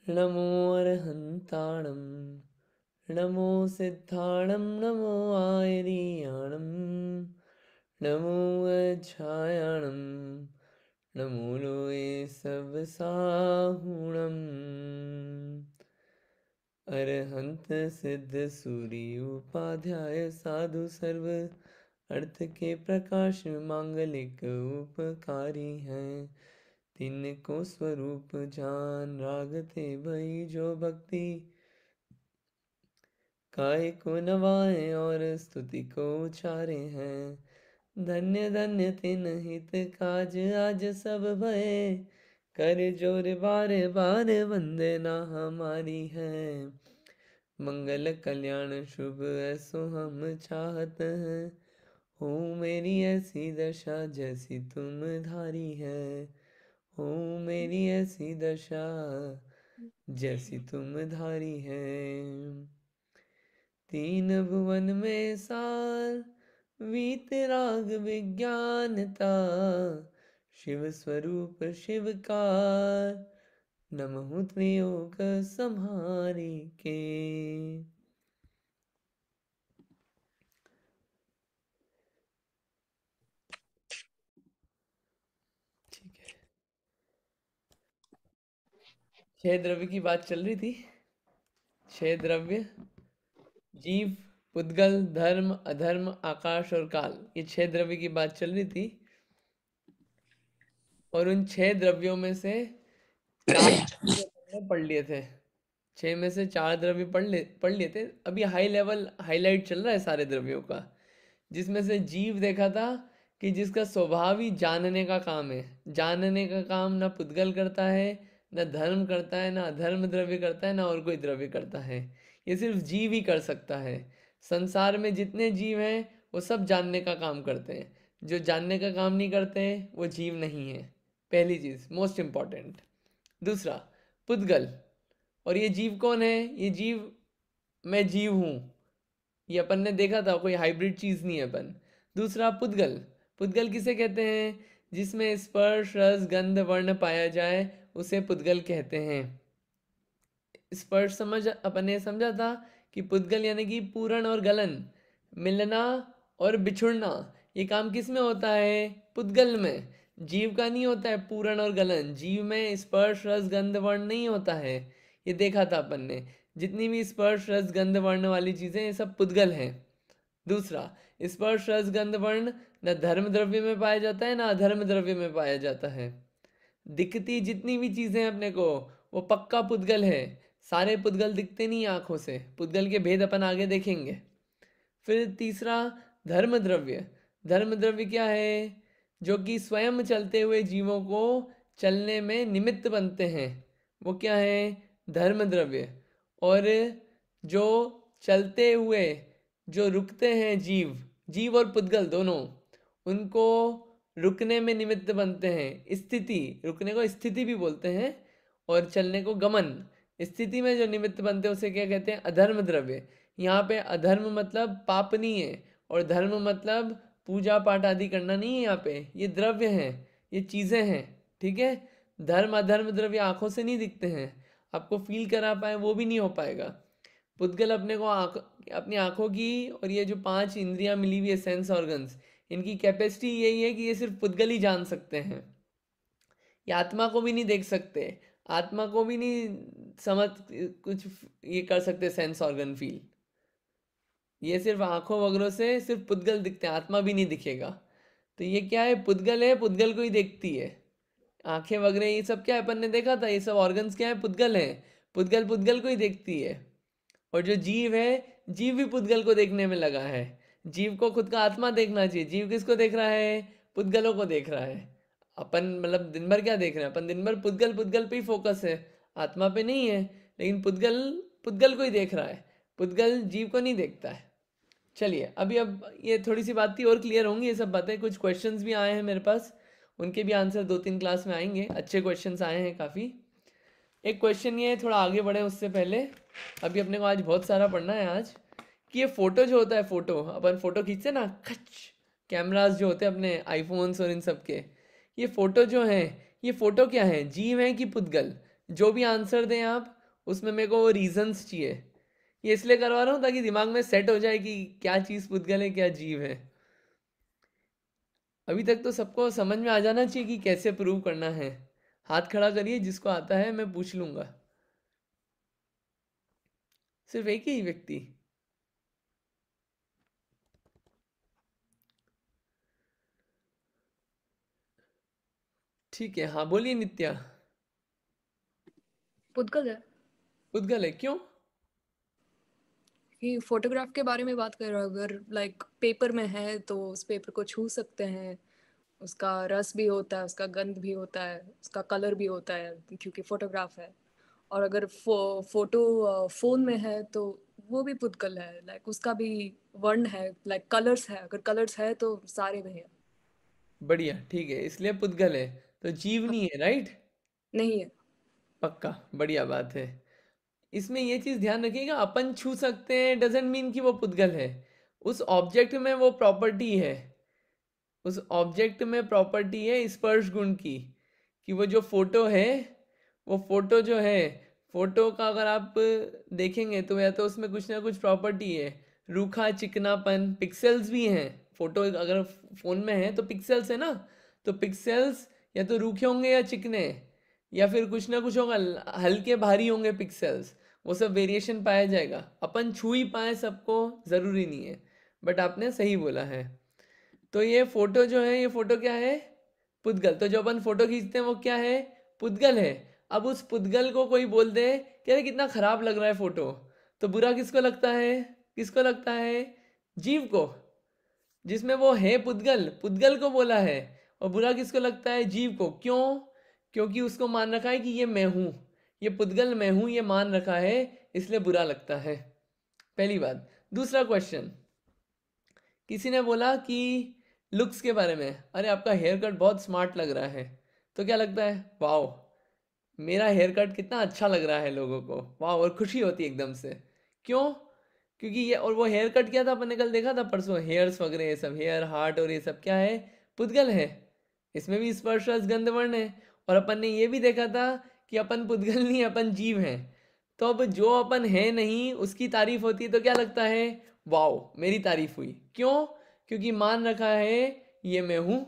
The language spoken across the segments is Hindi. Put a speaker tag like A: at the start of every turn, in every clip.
A: नमो अरहन्ताणं नमो सिद्धाणं नमो आयर्याणं नमो अज्छायाणं नमो लोये सवसाहुणम् अरहंत सिद्ध सूरी उपाध्याय साधु सर्व अर्थ के प्रकाश मांगलिक उपकारी हैं। तिनको स्वरूप जान रागते भई जो भक्ति काय को नवाए और स्तुति को उचारे हैं। धन्य धन्य तिन हित काज आज सब भय कर जोर बार बार वंदना हमारी है। मंगल कल्याण शुभ ऐसो हम चाहत हैं। हो मेरी ऐसी दशा जैसी तुम धारी है। हो मेरी ऐसी दशा जैसी तुम धारी है। तीन भुवन में सार वीतराग विज्ञानता शिव स्वरूप शिवकार नमः त्रियोग संहारी के। ठीक है, 6 द्रव्य की बात चल रही थी। 6 द्रव्य जीव, पुद्गल, धर्म, अधर्म, आकाश और काल, ये 6 द्रव्य की बात चल रही थी। और उन 6 द्रव्यों में से 4 द्रव्य हमने पढ़ लिए थे। 6 में से 4 द्रव्य पढ़ लिए थे। अभी हाई लेवल हाईलाइट चल रहा है सारे द्रव्यों का। जिसमें से जीव देखा था कि जिसका स्वभाव ही जानने का काम है। जानने का काम ना पुद्गल करता है, ना धर्म करता है, ना अधर्म द्रव्य करता है, ना और कोई द्रव्य करता है। ये सिर्फ जीव ही कर सकता है। संसार में जितने जीव हैं वो सब जानने का काम करते हैं। जो जानने का काम नहीं करते वो जीव नहीं है। पहली चीज़ मोस्ट इम्पॉर्टेंट। दूसरा, पुद्गल। और ये जीव कौन है? ये जीव, मैं जीव हूँ, ये अपन ने देखा था, कोई हाइब्रिड चीज़ नहीं है अपन। दूसरा, पुद्गल। पुद्गल किसे कहते हैं? जिसमें स्पर्श रस गंध वर्ण पाया जाए उसे पुद्गल कहते हैं। स्पर्श समझ अपन ने समझा था कि पुद्गल यानी कि पूरण और गलन, मिलना और बिछुड़ना। ये काम किस में होता है? पुद्गल में। जीव का नहीं होता है पूरण और गलन। जीव में स्पर्श रस गंध वर्ण नहीं होता है। ये देखा था अपन ने। जितनी भी स्पर्श रस गंध वर्ण वाली चीज़ें ये सब पुद्गल हैं। दूसरा, स्पर्श रस गंध वर्ण न धर्म द्रव्य में पाया जाता है ना अधर्म द्रव्य में पाया जाता है। दिखती जितनी भी चीजें हैं अपने को, वो पक्का पुद्गल है। सारे पुद्गल दिखते नहीं आंखों से। पुद्गल के भेद अपन आगे देखेंगे। फिर तीसरा, धर्म द्रव्य। धर्म द्रव्य क्या है? जो कि स्वयं चलते हुए जीवों को चलने में निमित्त बनते हैं, वो क्या है? धर्म द्रव्य। और जो चलते हुए जो रुकते हैं जीव, जीव और पुद्गल दोनों, उनको रुकने में निमित्त बनते हैं। स्थिति, रुकने को स्थिति भी बोलते हैं और चलने को गमन। स्थिति में जो निमित्त बनते हैं उसे क्या कहते हैं? अधर्म द्रव्य। यहाँ पे अधर्म मतलब पाप नहीं है, और धर्म मतलब पूजा पाठ आदि करना नहीं है। यहाँ पे ये द्रव्य हैं, ये चीज़ें हैं। ठीक है? धर्म अधर्म द्रव्य आंखों से नहीं दिखते हैं, आपको फील करा पाए वो भी नहीं हो पाएगा। पुद्गल अपने को अपनी आंखों की और ये जो 5 इंद्रियां मिली हुई है, सेंस ऑर्गन्स, इनकी कैपेसिटी यही है कि ये सिर्फ पुद्गल ही जान सकते हैं। ये आत्मा को भी नहीं देख सकते, आत्मा को भी नहीं समझ कुछ ये कर सकते सेंस ऑर्गन फील। ये सिर्फ आंखों वगैरह से सिर्फ पुद्गल दिखते हैं, आत्मा भी नहीं दिखेगा। तो ये क्या है? पुद्गल है, पुद्गल को ही देखती है। आंखें वगैरह ये सब क्या है? अपन ने देखा था, ये सब ऑर्गन्स क्या है? पुद्गल है। पुद्गल पुद्गल को ही देखती है। और जो जीव है, जीव भी पुद्गल को देखने में लगा है। जीव को खुद का आत्मा देखना चाहिए। जीव किसको देख रहा है? पुद्गलों को देख रहा है। अपन मतलब दिन भर क्या देख रहे हैं? अपन दिन भर पुद्गल पुद्गल पे ही फोकस है, आत्मा पे नहीं है। लेकिन पुद्गल पुद्गल को ही देख रहा है, पुद्गल जीव को नहीं देखता है। चलिए, अभी अब ये थोड़ी सी बात थी, और क्लियर होंगी ये सब बातें। कुछ क्वेश्चंस भी आए हैं मेरे पास, उनके भी आंसर 2-3 क्लास में आएंगे। अच्छे क्वेश्चंस आए हैं काफ़ी। एक क्वेश्चन ये है, थोड़ा आगे बढ़े उससे पहले, अभी अपने को आज बहुत सारा पढ़ना है आज, कि ये फ़ोटो जो होता है, फ़ोटो अपन फ़ोटो खींचते हैं ना, खच, कैमरास जो होते हैं अपने आईफोन्स और इन सब के, ये फ़ोटो जो हैं, ये फ़ोटो क्या है? जीव है कि पुद्गल? जो भी आंसर दें आप, उसमें मेरे को वो रीजंस चाहिए। ये इसलिए करवा रहा हूँ ताकि दिमाग में सेट हो जाए कि क्या चीज़ पुद्गल है, क्या जीव है। अभी तक तो सबको समझ में आ जाना चाहिए कि कैसे प्रूव करना है। हाथ खड़ा करिए, जिसको आता है मैं पूछ लूंगा। सिर्फ एक ही व्यक्ति। ठीक है, हाँ बोलिए नित्या।
B: पुद्गल है।
A: पुद्गल है, क्यों?
B: कि फोटोग्राफ के बारे में बात कर रहे हो, अगर लाइक पेपर में है तो उस पेपर को छू सकते हैं, उसका रस भी होता है, उसका गंध भी होता है, उसका कलर भी होता है क्योंकि फोटोग्राफ है। और अगर फोटो फोन में है तो वो भी पुद्गल है, लाइक उसका भी वर्ण है, लाइक कलर्स है, अगर कलर्स है तो सारे में है।
A: बढ़िया, ठीक है, इसलिए पुद्गल है। तो जीव
B: हाँ,
A: नहीं है, राइट?
B: नहीं है।
A: पक्का, बढ़िया बात है। इसमें ये चीज ध्यान रखिएगा, अपन छू सकते हैं डजेंट मीन कि वो पुद्गल है। उस ऑब्जेक्ट में वो प्रॉपर्टी है, उस ऑब्जेक्ट में प्रॉपर्टी है स्पर्श गुण की, कि वो जो फोटो है, वो फोटो जो है, फोटो का अगर आप देखेंगे तो या तो उसमें कुछ ना कुछ प्रॉपर्टी है। रूखा, चिकनापन, पिक्सेल्स भी हैं। फोटो अगर फोन में है तो पिक्सेल्स है ना, तो पिक्सेल्स या तो रूखे होंगे या चिकने, या फिर कुछ ना कुछ होगा, हल्के भारी होंगे पिक्सेल्स। वो सब वेरिएशन पाया जाएगा। अपन छू ही पाए सबको जरूरी नहीं है, बट आपने सही बोला है। तो ये फोटो जो है, ये फोटो क्या है? पुद्गल। तो जो अपन फोटो खींचते हैं वो क्या है? पुद्गल है। अब उस पुद्गल को कोई बोल दे कि अरे कितना खराब लग रहा है फोटो, तो बुरा किसको लगता है? किसको लगता है? जीव को, जिसमें वो है पुद्गल, पुद्गल को बोला है। और बुरा किसको लगता है? जीव को। क्यों? क्योंकि उसको मान रखा है कि ये मैं हूं, ये पुद्गल मैं हूं, ये मान रखा है, इसलिए बुरा लगता है। पहली बात। दूसरा क्वेश्चन, किसी ने बोला कि लुक्स के बारे में, अरे आपका हेयर कट बहुत स्मार्ट लग रहा है। तो क्या लगता है? वाओ, मेरा हेयर कट कितना अच्छा लग रहा है लोगों को, वाह, और खुशी होती है एकदम से। क्यों? क्योंकि ये, और वो हेयर कट क्या था, अपन ने कल देखा था परसों, हेयर्स वगैरह ये सब, हेयर, हार्ट और ये सब क्या है? पुद्गल है। इसमें भी स्पर्श रस गंध वर्ण है। और अपन ने ये भी देखा था कि अपन पुद्गल नहीं, अपन जीव हैं। तो अब जो अपन है नहीं उसकी तारीफ होती है तो क्या लगता है? वाओ, मेरी तारीफ हुई। क्यों? क्योंकि मान रखा है ये मैं हूं,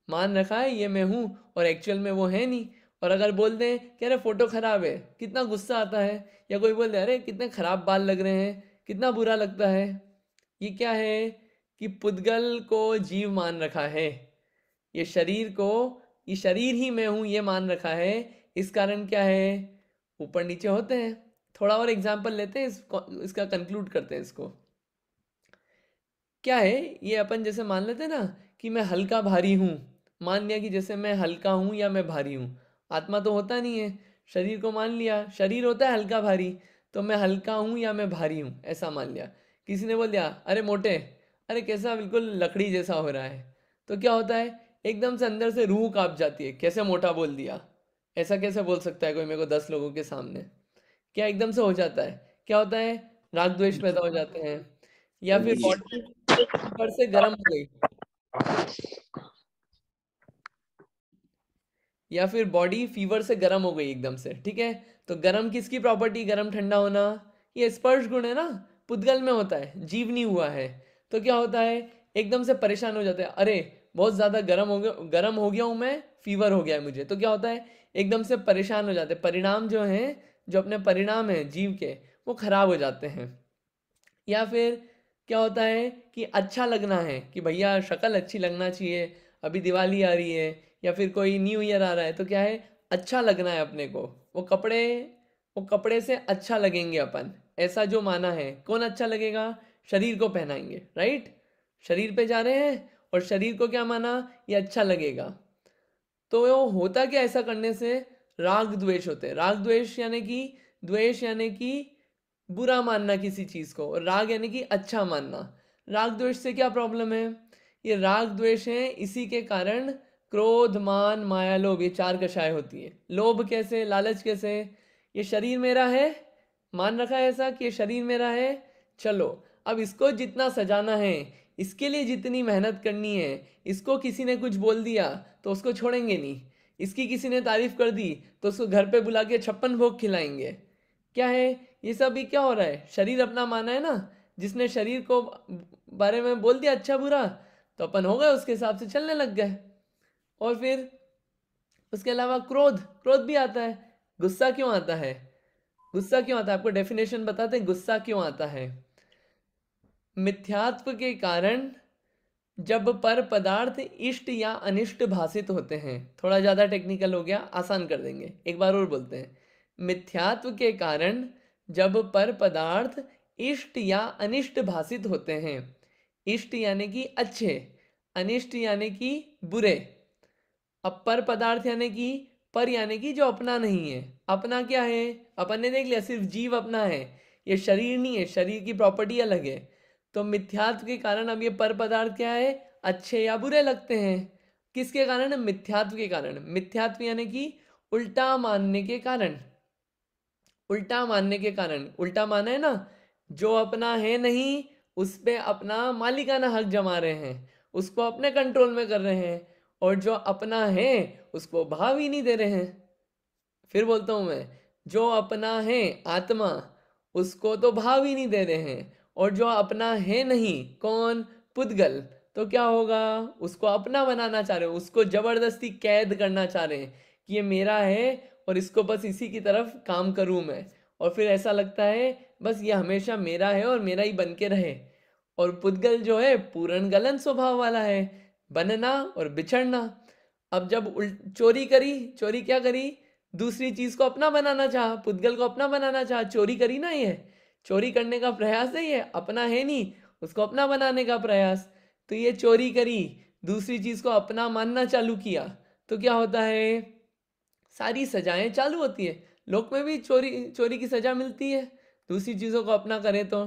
A: मान रखा है ये मैं हूँ, और एक्चुअल में वो है नहीं। और अगर बोल दें कि अरे फोटो खराब है, कितना गुस्सा आता है। या कोई बोल दे अरे कितने खराब बाल लग रहे हैं, कितना बुरा लगता है। ये क्या है? कि पुद्गल को जीव मान रखा है। ये शरीर को, ये शरीर ही मैं हूं ये मान रखा है। इस कारण क्या है? ऊपर नीचे होते हैं। थोड़ा और एग्जाम्पल लेते हैं, इसका कंक्लूड करते हैं इसको। क्या है ये? अपन जैसे मान लेते हैं ना कि मैं हल्का भारी हूँ। मान लिया कि जैसे मैं हल्का हूँ या मैं भारी हूँ। आत्मा तो होता नहीं है, शरीर को मान लिया, शरीर होता है हल्का भारी। तो मैं हल्का हूँ या मैं भारी हूँ ऐसा मान लिया। किसी ने बोल दिया अरे मोटे, अरे कैसा बिल्कुल लकड़ी जैसा हो रहा है। तो क्या होता है? एकदम से अंदर से रूह कांप जाती है, कैसे मोटा बोल दिया, ऐसा कैसे बोल सकता है कोई मेरे को 10 लोगों के सामने। क्या एकदम से हो जाता है? क्या होता है? राग द्वेष पैदा हो जाते हैं। या फिर बॉडी ऊपर से गर्म हो गई, या फिर बॉडी फीवर से गर्म हो गई एकदम से, ठीक है। तो गर्म किसकी प्रॉपर्टी? गर्म ठंडा होना। ये स्पर्श गुण है ना, पुद्गल में होता है, जीव नहीं हुआ है। तो क्या होता है? एकदम से परेशान हो जाते हैं, अरे बहुत ज्यादा गर्म हो गया हूं मैं, फीवर हो गया है मुझे। तो क्या होता है? एकदम से परेशान हो जाते हैं, परिणाम जो हैं, जो अपने परिणाम हैं जीव के, वो खराब हो जाते हैं। या फिर क्या होता है कि अच्छा लगना है, कि भैया शक्ल अच्छी लगना चाहिए, अभी दिवाली आ रही है या फिर कोई न्यू ईयर आ रहा है, तो क्या है? अच्छा लगना है अपने को। वो कपड़े, वो कपड़े से अच्छा लगेंगे अपन, ऐसा जो माना है। कौन अच्छा लगेगा? शरीर को पहनाएंगे, राइट। शरीर पे जा रहे हैं और शरीर को क्या माना? ये अच्छा लगेगा। तो वो होता क्या ऐसा करने से? राग द्वेष होते हैं। राग द्वेष यानी कि, द्वेष यानी कि बुरा मानना किसी चीज को, और राग यानी कि अच्छा मानना। राग द्वेष से क्या प्रॉब्लम है? ये राग द्वेष है, इसी के कारण क्रोध, मान, माया, लोभ, ये चार कषाय होती है। लोभ कैसे? लालच कैसे? ये शरीर मेरा है, मान रखा है ऐसा कि ये शरीर मेरा है, चलो अब इसको जितना सजाना है, इसके लिए जितनी मेहनत करनी है, इसको किसी ने कुछ बोल दिया तो उसको छोड़ेंगे नहीं, इसकी किसी ने तारीफ कर दी तो उसको घर पे बुला के 56 भोग खिलाएंगे। क्या है ये सब? भी क्या हो रहा है, शरीर अपना माना है ना, जिसने शरीर को बारे में बोल दिया अच्छा बुरा, तो अपन हो गए उसके हिसाब से चलने लग गए। और फिर उसके अलावा क्रोध, क्रोध भी आता है। गुस्सा क्यों आता है? गुस्सा क्यों आता है? आपको डेफिनेशन बताते हैं गुस्सा क्यों आता है। मिथ्यात्व के कारण जब पर पदार्थ इष्ट या अनिष्ट भासित होते हैं। थोड़ा ज्यादा टेक्निकल हो गया, आसान कर देंगे, एक बार और बोलते हैं। मिथ्यात्व के कारण जब पर पदार्थ इष्ट या अनिष्ट भासित होते हैं। इष्ट यानी कि अच्छे, अनिष्ट यानी कि बुरे। अब पर पदार्थ यानी कि, पर यानी कि जो अपना नहीं है। अपना क्या है? अपन ने देख लिया सिर्फ जीव अपना है, ये शरीर नहीं है, शरीर की प्रॉपर्टी अलग है। तो मिथ्यात्व के कारण अब ये पर पदार्थ क्या है? अच्छे या बुरे लगते हैं। किसके कारण? मिथ्यात्व के कारण। मिथ्यात्व यानी कि उल्टा मानने के कारण। उल्टा मानने के कारण, उल्टा माना है ना, जो अपना है नहीं उस पे अपना मालिकाना हक जमा रहे हैं, उसको अपने कंट्रोल में कर रहे हैं। और जो अपना है उसको भाव ही नहीं दे रहे हैं। फिर बोलता हूं मैं, जो अपना है आत्मा, उसको तो भाव ही नहीं दे रहे हैं। और जो अपना है नहीं, कौन? पुद्गल, तो क्या होगा? उसको अपना बनाना चाह रहे हो, उसको जबरदस्ती कैद करना चाह रहे हैं कि ये मेरा है और इसको बस इसी की तरफ काम करूं मैं। और फिर ऐसा लगता है बस ये हमेशा मेरा है और मेरा ही बन के रहे। और पुद्गल जो है पूर्ण गलन स्वभाव वाला है, बनना और बिछड़ना। अब जब चोरी करी, चोरी क्या करी? दूसरी चीज को अपना बनाना चाहा, पुद्गल को अपना बनाना चाहा, चोरी करी ना ये। चोरी करने का प्रयास है ये, अपना है नहीं उसको अपना बनाने का प्रयास। तो ये चोरी करी, दूसरी चीज को अपना मानना चालू किया, तो क्या होता है? सारी सजाएं चालू होती है। लोक में भी चोरी चोरी की सजा मिलती है, दूसरी चीजों को अपना करें तो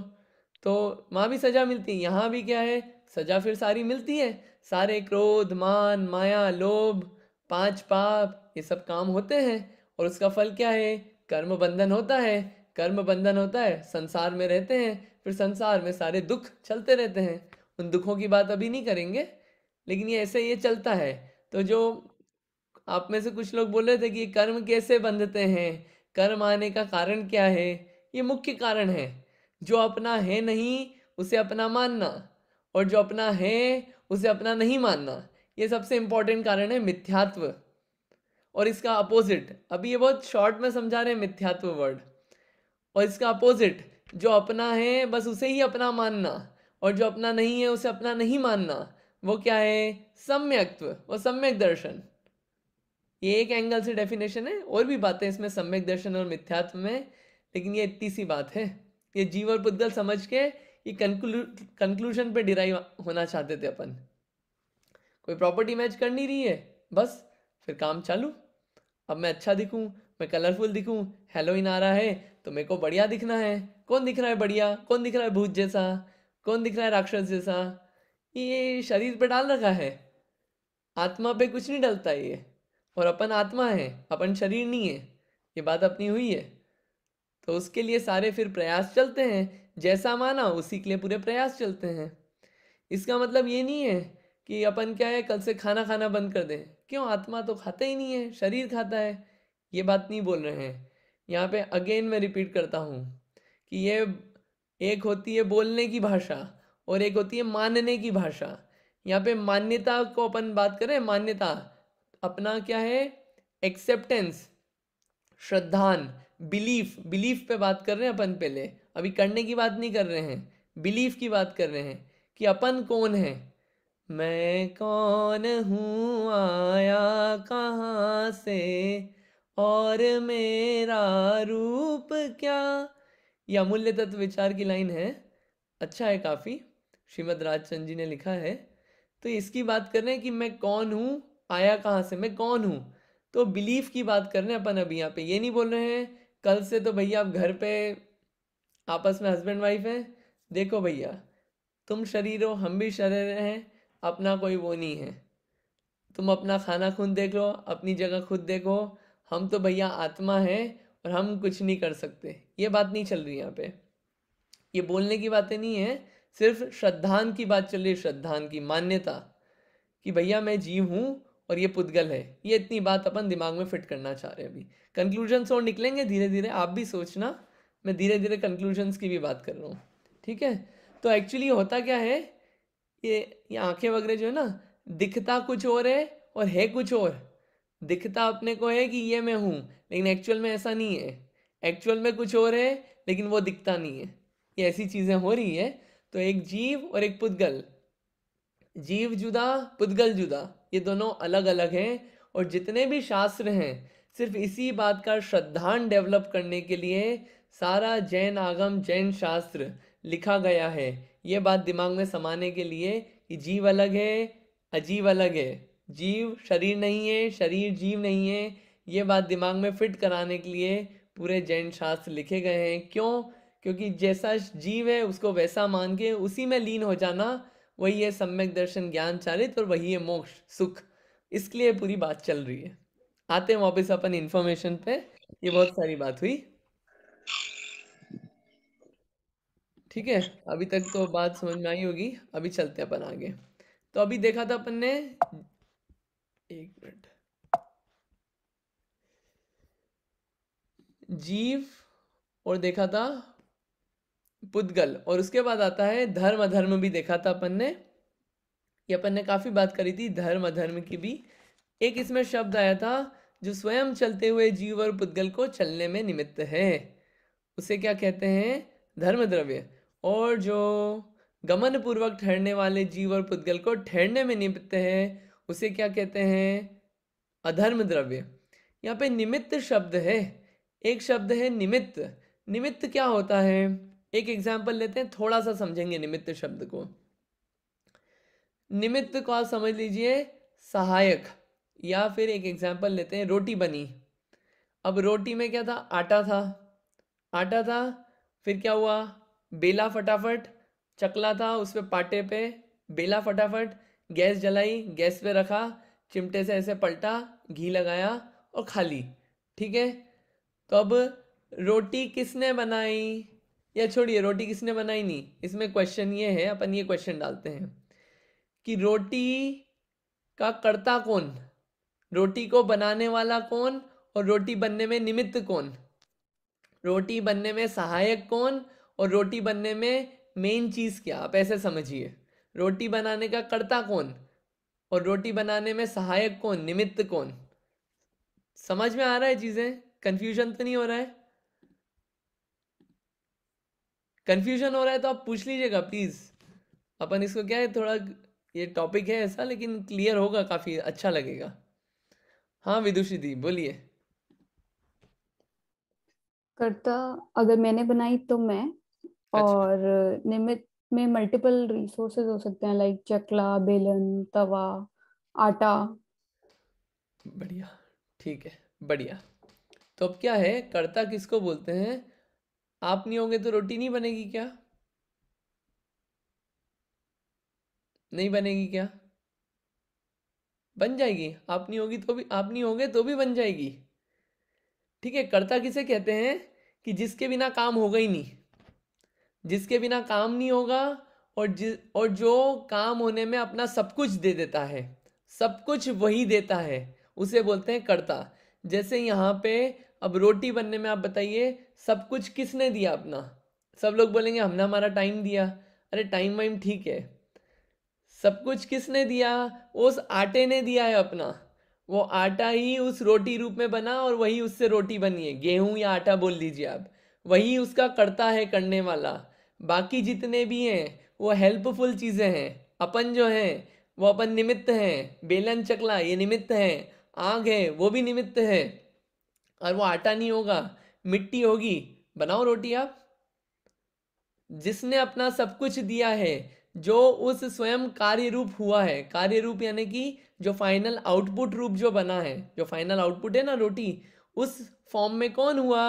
A: वहां भी सजा मिलती है। यहाँ भी क्या है? सजा फिर सारी मिलती है। सारे क्रोध, मान, माया, लोभ, पांच पाप, ये सब काम होते हैं। और उसका फल क्या है? कर्म बंधन होता है। कर्म बंधन होता है, संसार में रहते हैं, फिर संसार में सारे दुख चलते रहते हैं। उन दुखों की बात अभी नहीं करेंगे, लेकिन ये ऐसे ये चलता है। तो जो आप में से कुछ लोग बोल रहे थे कि ये कर्म कैसे बंधते हैं, कर्म आने का कारण क्या है? ये मुख्य कारण है, जो अपना है नहीं उसे अपना मानना, और जो अपना है उसे अपना नहीं मानना। ये सबसे इंपॉर्टेंट कारण है मिथ्यात्व। और इसका अपोजिट, अभी ये बहुत शॉर्ट में समझा रहे हैं मिथ्यात्व वर्ड। और इसका अपोजिट, जो अपना है बस उसे ही अपना मानना, और जो अपना नहीं है उसे अपना नहीं मानना, वो क्या है? सम्यक्त्व, वो सम्यक दर्शन। ये एक एंगल से डेफिनेशन है, और भी बातें इसमें सम्यक दर्शन और मिथ्यात्व में, लेकिन ये इतनी सी बात है। ये जीव और पुद्गल समझ के ये कंक्लूजन पे डिराइव होना चाहते थे अपन। कोई प्रॉपर्टी मैच कर नहीं रही है, बस फिर काम चालू। अब मैं अच्छा दिखूं, मैं कलरफुल दिखूं, हेलोइन आ रहा है तो मेरे को बढ़िया दिखना है। कौन दिख रहा है बढ़िया? कौन दिख रहा है भूत जैसा? कौन दिख रहा है राक्षस जैसा? ये शरीर पे डाल रखा है, आत्मा पे कुछ नहीं डलता है ये। और अपन आत्मा है, अपन शरीर नहीं है, ये बात अपनी हुई है। तो उसके लिए सारे फिर प्रयास चलते हैं, जैसा माना उसी के लिए पूरे प्रयास चलते हैं। इसका मतलब ये नहीं है कि अपन क्या है कल से खाना खाना बंद कर दें। क्यों? आत्मा तो खाता ही नहीं है, शरीर खाता है। ये बात नहीं बोल रहे हैं यहाँ पे। अगेन मैं रिपीट करता हूँ कि ये एक होती है बोलने की भाषा और एक होती है मानने की भाषा। यहाँ पे मान्यता को अपन बात करें, मान्यता अपना क्या है? Acceptance, श्रद्धान, belief. बिलीफ पे बात कर रहे हैं अपन पहले, अभी करने की बात नहीं कर रहे हैं, बिलीफ की बात कर रहे हैं कि अपन कौन है। मैं कौन हूँ, आया कहाँ से, और मेरा रूप क्या। यह अमूल्य तत्व विचार की लाइन है, अच्छा है काफ़ी, श्रीमद् राजचंद्र जी ने लिखा है। तो इसकी बात कर रहे हैं कि मैं कौन हूँ, आया कहाँ से, मैं कौन हूँ। तो बिलीफ की बात कर रहे हैं अपन अभी यहाँ पे। ये नहीं बोल रहे हैं कल से तो भैया आप घर पे आपस में हस्बैंड वाइफ हैं, देखो भैया तुम शरीर हो हम भी शरीर हैं, अपना कोई वो नहीं है, तुम अपना खाना खुद देख लो, अपनी जगह खुद देखो, हम तो भैया आत्मा है और हम कुछ नहीं कर सकते। ये बात नहीं चल रही यहाँ पे, ये बोलने की बातें नहीं है, सिर्फ श्रद्धान की बात चल रही है, श्रद्धान की मान्यता कि भैया मैं जीव हूँ और ये पुद्गल है। ये इतनी बात अपन दिमाग में फिट करना चाह रहे हैं। अभी कंक्लूजन और निकलेंगे धीरे धीरे, आप भी सोचना। मैं धीरे धीरे कंक्लूजन्स की भी बात कर रहा हूँ, ठीक है। तो एक्चुअली होता क्या है, ये आंखें वगैरह जो है ना, दिखता कुछ और है और है कुछ और। दिखता अपने को है कि ये मैं हूँ, लेकिन एक्चुअल में ऐसा नहीं है। एक्चुअल में कुछ और है, लेकिन वो दिखता नहीं है। ये ऐसी चीज़ें हो रही है। तो एक जीव और एक पुद्गल, जीव जुदा पुद्गल जुदा, ये दोनों अलग अलग हैं। और जितने भी शास्त्र हैं, सिर्फ इसी बात का श्रद्धांत डेवलप करने के लिए सारा जैन आगम जैन शास्त्र लिखा गया है। ये बात दिमाग में समाने के लिए कि जीव अलग है, अजीव अलग है। जीव शरीर नहीं है, शरीर जीव नहीं है। ये बात दिमाग में फिट कराने के लिए पूरे जैन शास्त्र लिखे गए हैं। क्यों? क्योंकि जैसा जीव है उसको वैसा मान के उसी में लीन हो जाना, वही है सम्यक दर्शन ज्ञान चालित, और वही है मोक्ष सुख। इसके लिए पूरी बात चल रही है। आते हैं वापस अपन इंफॉर्मेशन पे। ये बहुत सारी बात हुई, ठीक है। अभी तक तो बात समझ में आई होगी। अभी चलते हैं अपन आगे। तो अभी देखा था अपन ने, एक मिनट, जीव और देखा था पुद्गल, और उसके बाद आता है धर्म अधर्म भी देखा था अपन ने। ये अपन ने काफी बात करी थी धर्म अधर्म की भी। एक इसमें शब्द आया था जो स्वयं चलते हुए जीव और पुद्गल को चलने में निमित्त है, उसे क्या कहते हैं? धर्म द्रव्य। और जो गमन पूर्वक ठहरने वाले जीव और पुद्गल को ठहरने में निमित्त है, उसे क्या कहते हैं? अधर्म द्रव्य। यहाँ पे निमित्त शब्द है। एक शब्द है निमित्त। निमित्त क्या होता है? एक एग्जाम्पल लेते हैं, थोड़ा सा समझेंगे निमित्त शब्द को। निमित्त को आप समझ लीजिए सहायक। या फिर एक एग्जाम्पल लेते हैं, रोटी बनी। अब रोटी में क्या था? आटा था। आटा था, फिर क्या हुआ? बेला फटाफट। चकला था, उस पे पाटे पे बेला फटाफट, गैस जलाई, गैस पे रखा, चिमटे से ऐसे पलटा, घी लगाया और खा ली, ठीक है। तो अब रोटी किसने बनाई? या छोड़िए, रोटी किसने बनाई नहीं, इसमें क्वेश्चन ये है, अपन ये क्वेश्चन डालते हैं कि रोटी का कर्ता कौन, रोटी को बनाने वाला कौन, और रोटी बनने में निमित्त कौन? रोटी बनने में सहायक कौन, और रोटी बनने में मेन चीज क्या? आप ऐसे समझिए, रोटी बनाने का कर्ता कौन और रोटी बनाने में सहायक कौन, निमित्त कौन? समझ में आ रहा है चीजें? कंफ्यूजन तो नहीं हो रहा है? कंफ्यूजन हो रहा है तो आप पूछ लीजिएगा प्लीज। अपन इसको क्या है, थोड़ा ये टॉपिक है ऐसा, लेकिन क्लियर होगा, काफी अच्छा लगेगा। हाँ विदुषी दी बोलिए।
C: कर्ता अगर मैंने बनाई तो मैं,
A: अच्छा,
C: और निमित्त में मल्टीपल रिसोर्सेज हो सकते हैं, लाइक चकला, बेलन, तवा, आटा।
A: बढ़िया, ठीक है, बढ़िया। तो अब क्या है, कर्ता किसको बोलते हैं? आप नहीं होंगे तो रोटी नहीं बनेगी क्या? नहीं बनेगी क्या? बन जाएगी। आप नहीं होगी तो भी, आप नहीं होंगे तो भी बन जाएगी, ठीक है। कर्ता किसे कहते हैं? कि जिसके बिना काम होगा ही नहीं, जिसके बिना काम नहीं होगा, और जो काम होने में अपना सब कुछ दे देता है, सब कुछ वही देता है, उसे बोलते हैं कर्ता। जैसे यहाँ पे अब रोटी बनने में आप बताइए, सब कुछ किसने दिया अपना? सब लोग बोलेंगे हमने हमारा टाइम दिया। अरे टाइम वाइम ठीक है, सब कुछ किसने दिया? उस आटे ने दिया है अपना। वो आटा ही उस रोटी रूप में बना, और वही उससे रोटी बनी है, गेहूं या आटा बोल लीजिए आप। वही उसका करता है, करने वाला। बाकी जितने भी हैं वो हेल्पफुल चीजें हैं। अपन जो हैं वो अपन निमित्त हैं। बेलन चकला ये निमित्त हैं। आग है वो भी निमित्त है। और वो आटा नहीं होगा, मिट्टी होगी, बनाओ रोटी आप। जिसने अपना सब कुछ दिया है, जो उस स्वयं कार्य रूप हुआ है, कार्य रूप यानी कि जो फाइनल आउटपुट रूप जो बना है, जो फाइनल आउटपुट है ना रोटी, उस फॉर्म में कौन हुआ?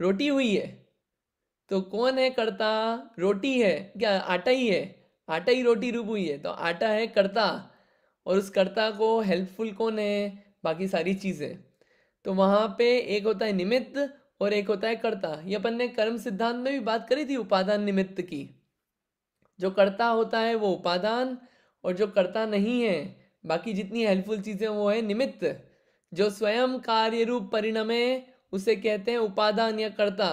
A: रोटी हुई है। तो कौन है कर्ता? रोटी है क्या? आटा ही है। आटा ही रोटी रूप हुई है, तो आटा है कर्ता। और उस कर्ता को हेल्पफुल कौन है? बाकी सारी चीजें। तो वहां पे एक होता है निमित्त और एक होता है कर्ता। ये अपन ने कर्म सिद्धांत में भी बात करी थी उपादान निमित्त की। जो कर्ता होता है वो उपादान, और जो कर्ता नहीं है, बाकी जितनी हेल्पफुल चीजें, वो है निमित्त। जो स्वयं कार्य रूप परिणमे, उसे कहते हैं उपादान या कर्ता।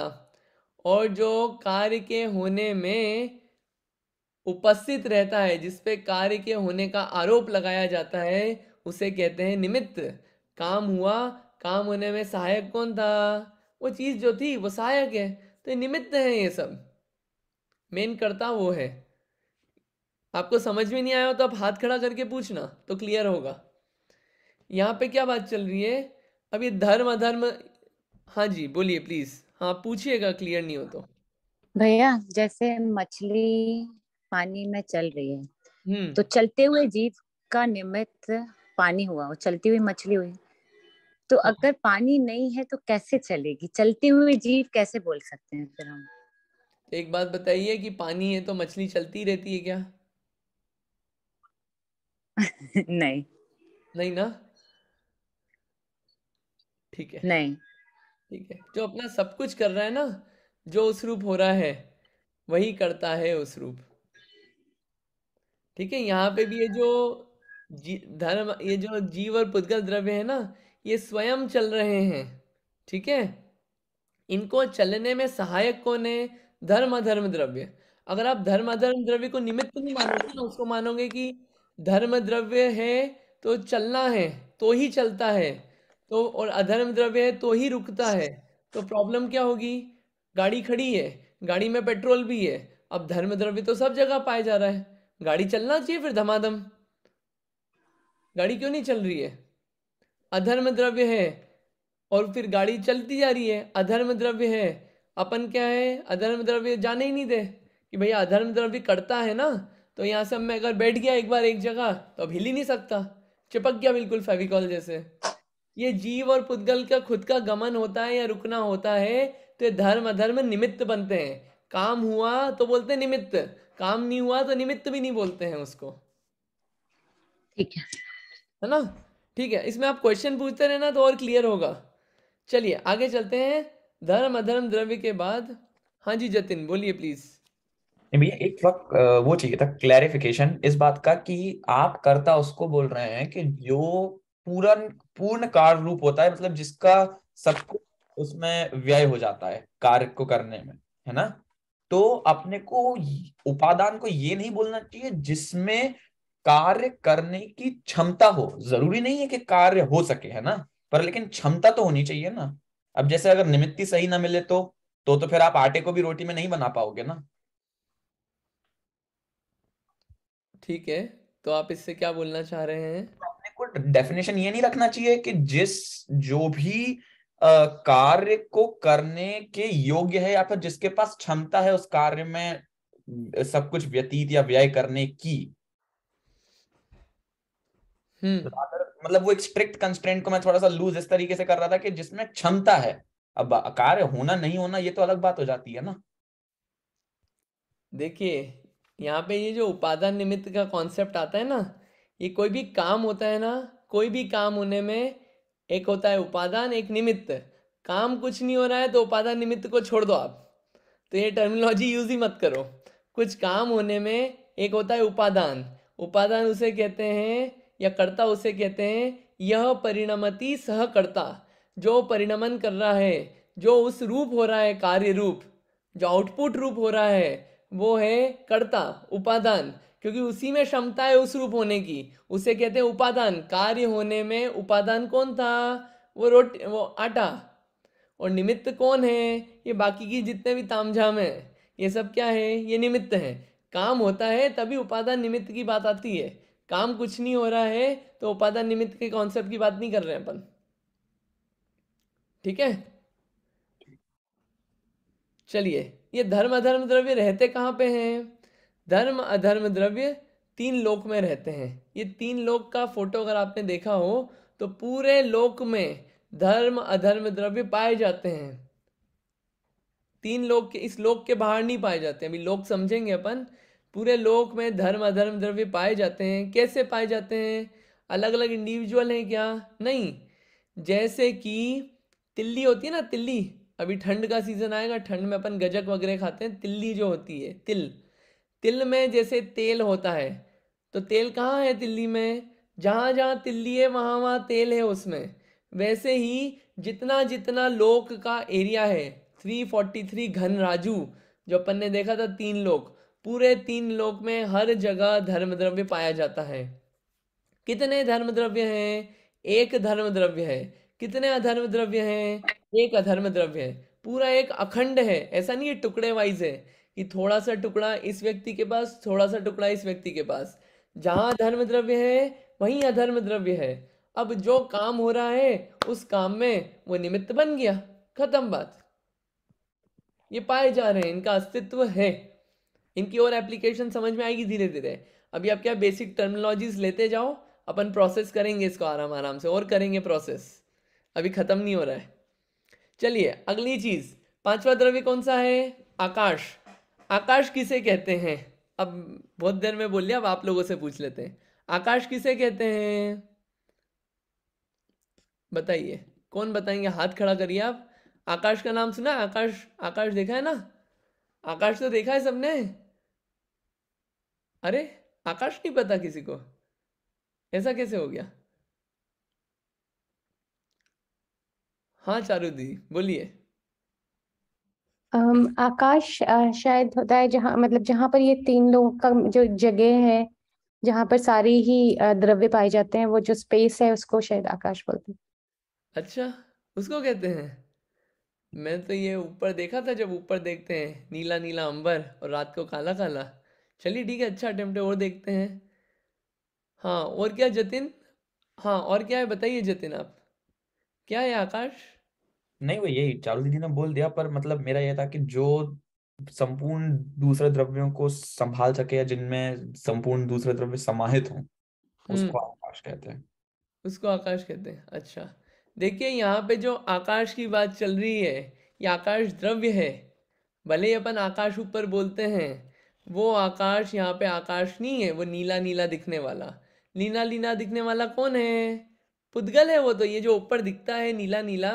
A: और जो कार्य के होने में उपस्थित रहता है, जिस पे कार्य के होने का आरोप लगाया जाता है, उसे कहते हैं निमित्त। काम हुआ, काम होने में सहायक कौन था? वो चीज जो थी वो सहायक है, तो ये निमित्त है। ये सब मेन कर्ता वो है। आपको समझ में नहीं आया हो तो आप हाथ खड़ा करके पूछना तो क्लियर होगा। यहाँ पे क्या बात चल रही है? अब ये धर्म अधर्म। हाँ जी बोलिए प्लीज। हाँ पूछिएगा, क्लियर नहीं हो तो।
D: भैया जैसे मछली पानी में चल रही है, तो
A: हम्म।
D: चलते हुए जीव का निमित्त पानी हुआ, वो चलती हुई मछली हुई। तो
A: हाँ,
D: अगर पानी नहीं है तो कैसे चलेगी? चलते हुए जीव कैसे बोल सकते हैं फिर हम?
A: तो एक बात बताइए कि पानी है तो मछली चलती रहती है क्या?
D: नहीं।
A: नहीं ना। ठीक है।
D: नहीं।
A: ठीक है, जो अपना सब कुछ कर रहा है ना, जो उस रूप हो रहा है, वही करता है उस रूप। ठीक है, यहाँ पे भी ये जो धर्म, ये जो जीव और पुद्गल द्रव्य है ना, ये स्वयं चल रहे हैं। ठीक है, इनको चलने में सहायक कौन है? धर्म अधर्म द्रव्य। अगर आप धर्म अधर्म द्रव्य को निमित्त नहीं मानोगे ना, उसको मानोगे कि धर्म द्रव्य है तो चलना है, तो ही चलता है, तो और अधर्म द्रव्य है तो ही रुकता है, तो प्रॉब्लम क्या होगी? गाड़ी खड़ी है, गाड़ी में पेट्रोल भी है, अब धर्म द्रव्य तो सब जगह पाया जा रहा है, गाड़ी चलना चाहिए फिर धमाधम, गाड़ी क्यों नहीं चल रही है? अधर्म द्रव्य है और फिर गाड़ी चलती जा रही है। अधर्म द्रव्य है, अपन क्या है, अधर्म द्रव्य जाने ही नहीं दे कि भैया अधर्म द्रव्य करता है ना, तो यहाँ से मैं अगर बैठ गया एक बार एक जगह तो अब हिल ही नहीं सकता, चिपक गया बिल्कुल फेविकॉल जैसे। ये जीव और पुद्गल का खुद का गमन होता है या रुकना होता है, तो ये धर्म अधर्म निमित्त बनते हैं। काम हुआ तो बोलते हैं निमित्त, काम नहीं हुआ तो निमित्त भी नहीं बोलते हैं उसको।
D: ठीक है।
A: है ना? ठीक है, इसमें आप क्वेश्चन पूछते रहना तो और क्लियर होगा। चलिए आगे चलते हैं। धर्म अधर्म द्रव्य के बाद, हाँ जी जतिन बोलिए प्लीज।
E: नहीं भैया, एक वक्त वो चाहिए था क्लैरिफिकेशन इस बात का कि आप कर्ता उसको बोल रहे हैं कि जो पूर्ण पूर्ण कार्य रूप होता है, मतलब जिसका सब कुछ उसमें व्यय हो जाता है कार्य को करने में, है ना? तो अपने को उपादान को ये नहीं बोलना चाहिए जिसमें कार्य करने की क्षमता हो। जरूरी नहीं है कि कार्य हो सके, है ना, पर लेकिन क्षमता तो होनी चाहिए ना। अब जैसे अगर निमित्त ही सही ना मिले तो फिर आप आटे को भी रोटी में नहीं बना पाओगे ना।
A: ठीक है, तो आप इससे क्या बोलना चाह रहे हैं?
E: अपने को डेफिनेशन ये नहीं रखना चाहिए कि जो भी कार्य को करने के योग्य है या फिर जिसके पास क्षमता है उस कार्य में सब कुछ व्यतीत या व्यय करने की।
A: हम्म।
E: मतलब वो एक स्ट्रिक्ट कंस्ट्रेंट को मैं थोड़ा सा लूज इस तरीके से कर रहा था कि जिसमें क्षमता है। अब कार्य होना नहीं होना ये तो अलग बात हो जाती है ना।
A: देखिए, यहाँ पे ये जो उपादान निमित्त का कॉन्सेप्ट आता है ना, ये कोई भी काम होता है ना, कोई भी काम होने में एक होता है उपादान, एक निमित्त। काम कुछ नहीं हो रहा है तो उपादान निमित्त को छोड़ दो आप, तो ये टर्मिनोलॉजी यूज ही मत करो। कुछ काम होने में एक होता है उपादान, उपादान उसे कहते हैं या कर्ता उसे कहते हैं, यह परिणमति सहकर्ता, जो परिणमन कर रहा है, जो उस रूप हो रहा है, कार्य रूप, जो आउटपुट रूप हो रहा है, वो है कर्ता, उपादान। क्योंकि उसी में क्षमता है उस रूप होने की, उसे कहते हैं उपादान। कार्य होने में उपादान कौन था? वो रोटी, वो आटा। और निमित्त कौन है? ये बाकी की जितने भी तामझाम है, ये सब क्या है? ये निमित्त है। काम होता है तभी उपादान निमित्त की बात आती है। काम कुछ नहीं हो रहा है तो उपादान निमित्त के कॉन्सेप्ट की बात नहीं कर रहे हैं अपन। ठीक है, चलिए, ये धर्म अधर्म द्रव्य रहते कहाँ पे हैं? धर्म अधर्म द्रव्य तीन लोक में रहते हैं। ये तीन लोक का फोटो अगर आपने देखा हो तो पूरे लोक में धर्म अधर्म द्रव्य पाए जाते हैं। तीन लोक के, इस लोक के बाहर नहीं पाए जाते। अभी लोक समझेंगे अपन। पूरे लोक में धर्म अधर्म द्रव्य पाए जाते हैं। कैसे पाए जाते हैं? अलग अलग इंडिविजुअल हैं क्या? नहीं। जैसे कि तिल्ली होती है ना, तिल्ली, अभी ठंड का सीजन आएगा, ठंड में अपन गजक वगैरह खाते हैं। तिल्ली जो होती है, तिल, तिल में जैसे तेल होता है, तो तेल कहाँ है तिल्ली में? जहाँ जहाँ तिल्ली है वहाँ वहाँ तेल है उसमें। वैसे ही जितना जितना लोक का एरिया है, 343 घन राजू, जो अपन ने देखा था 3 लोक, पूरे 3 लोक में हर जगह धर्म द्रव्य पाया जाता है। कितने धर्म द्रव्य हैं? एक धर्म द्रव्य है। कितने अधर्म द्रव्य हैं? एक अधर्म द्रव्य है। पूरा एक अखंड है, ऐसा नहीं है टुकड़े वाइज है कि थोड़ा सा टुकड़ा इस व्यक्ति के पास, थोड़ा सा टुकड़ा इस व्यक्ति के पास। जहां धर्म द्रव्य है वहीं अधर्म द्रव्य है। अब जो काम हो रहा है उस काम में वो निमित्त बन गया, खत्म बात। ये पाए जा रहे हैं, इनका अस्तित्व है, इनकी और एप्लीकेशन समझ में आएगी धीरे धीरे। अभी आप क्या बेसिक टर्मिनोलॉजीज लेते जाओ, अपन प्रोसेस करेंगे इसको आराम आराम से, और करेंगे प्रोसेस, अभी खत्म नहीं हो रहा है। चलिए अगली चीज, 5वां द्रव्य कौन सा है? आकाश। आकाश किसे कहते हैं? अब बहुत देर में बोल लिया, अब आप लोगों से पूछ लेते हैं, आकाश किसे कहते हैं? बताइए, कौन बताएंगे? हाथ खड़ा करिए आप। आकाश का नाम सुना है? आकाश, आकाश देखा है ना? आकाश तो देखा है सबने? अरे आकाश नहीं पता किसी को? ऐसा कैसे हो गया? हाँ चारू दी बोलिए।
F: आकाश शायद होता है जहाँ, मतलब जहाँ पर ये 3 लोगों का जो जगह है, जहाँ पर सारे ही द्रव्य पाए जाते हैं, वो जो स्पेस है उसको शायद आकाश बोलते हैं।
A: अच्छा, उसको कहते हैं? मैं तो ये ऊपर देखा था, जब ऊपर देखते हैं नीला नीला अंबर और रात को काला काला। चलिए ठीक है, अच्छा अटेम्प्ट है, और देखते हैं। हाँ और क्या जतिन? हाँ और क्या है बताइए जतिन आप, क्या है आकाश?
E: नहीं, वो यही चारू दीदी ने बोल दिया, पर मतलब मेरा ये था कि जो संपूर्ण दूसरे द्रव्यों को संभाल सके या जिनमें संपूर्ण दूसरे द्रव्य समाहित हों, उसको आकाश कहते हैं।
A: उसको आकाश कहते हैं। अच्छा देखिए, यहाँ पे जो आकाश की बात चल रही है, ये आकाश द्रव्य है। भले ही अपन आकाश ऊपर बोलते हैं, वो आकाश यहाँ पे आकाश नहीं है, वो नीला नीला दिखने वाला। नीला नीला दिखने वाला कौन है? पुद्गल है वो तो। ये जो ऊपर दिखता है नीला नीला,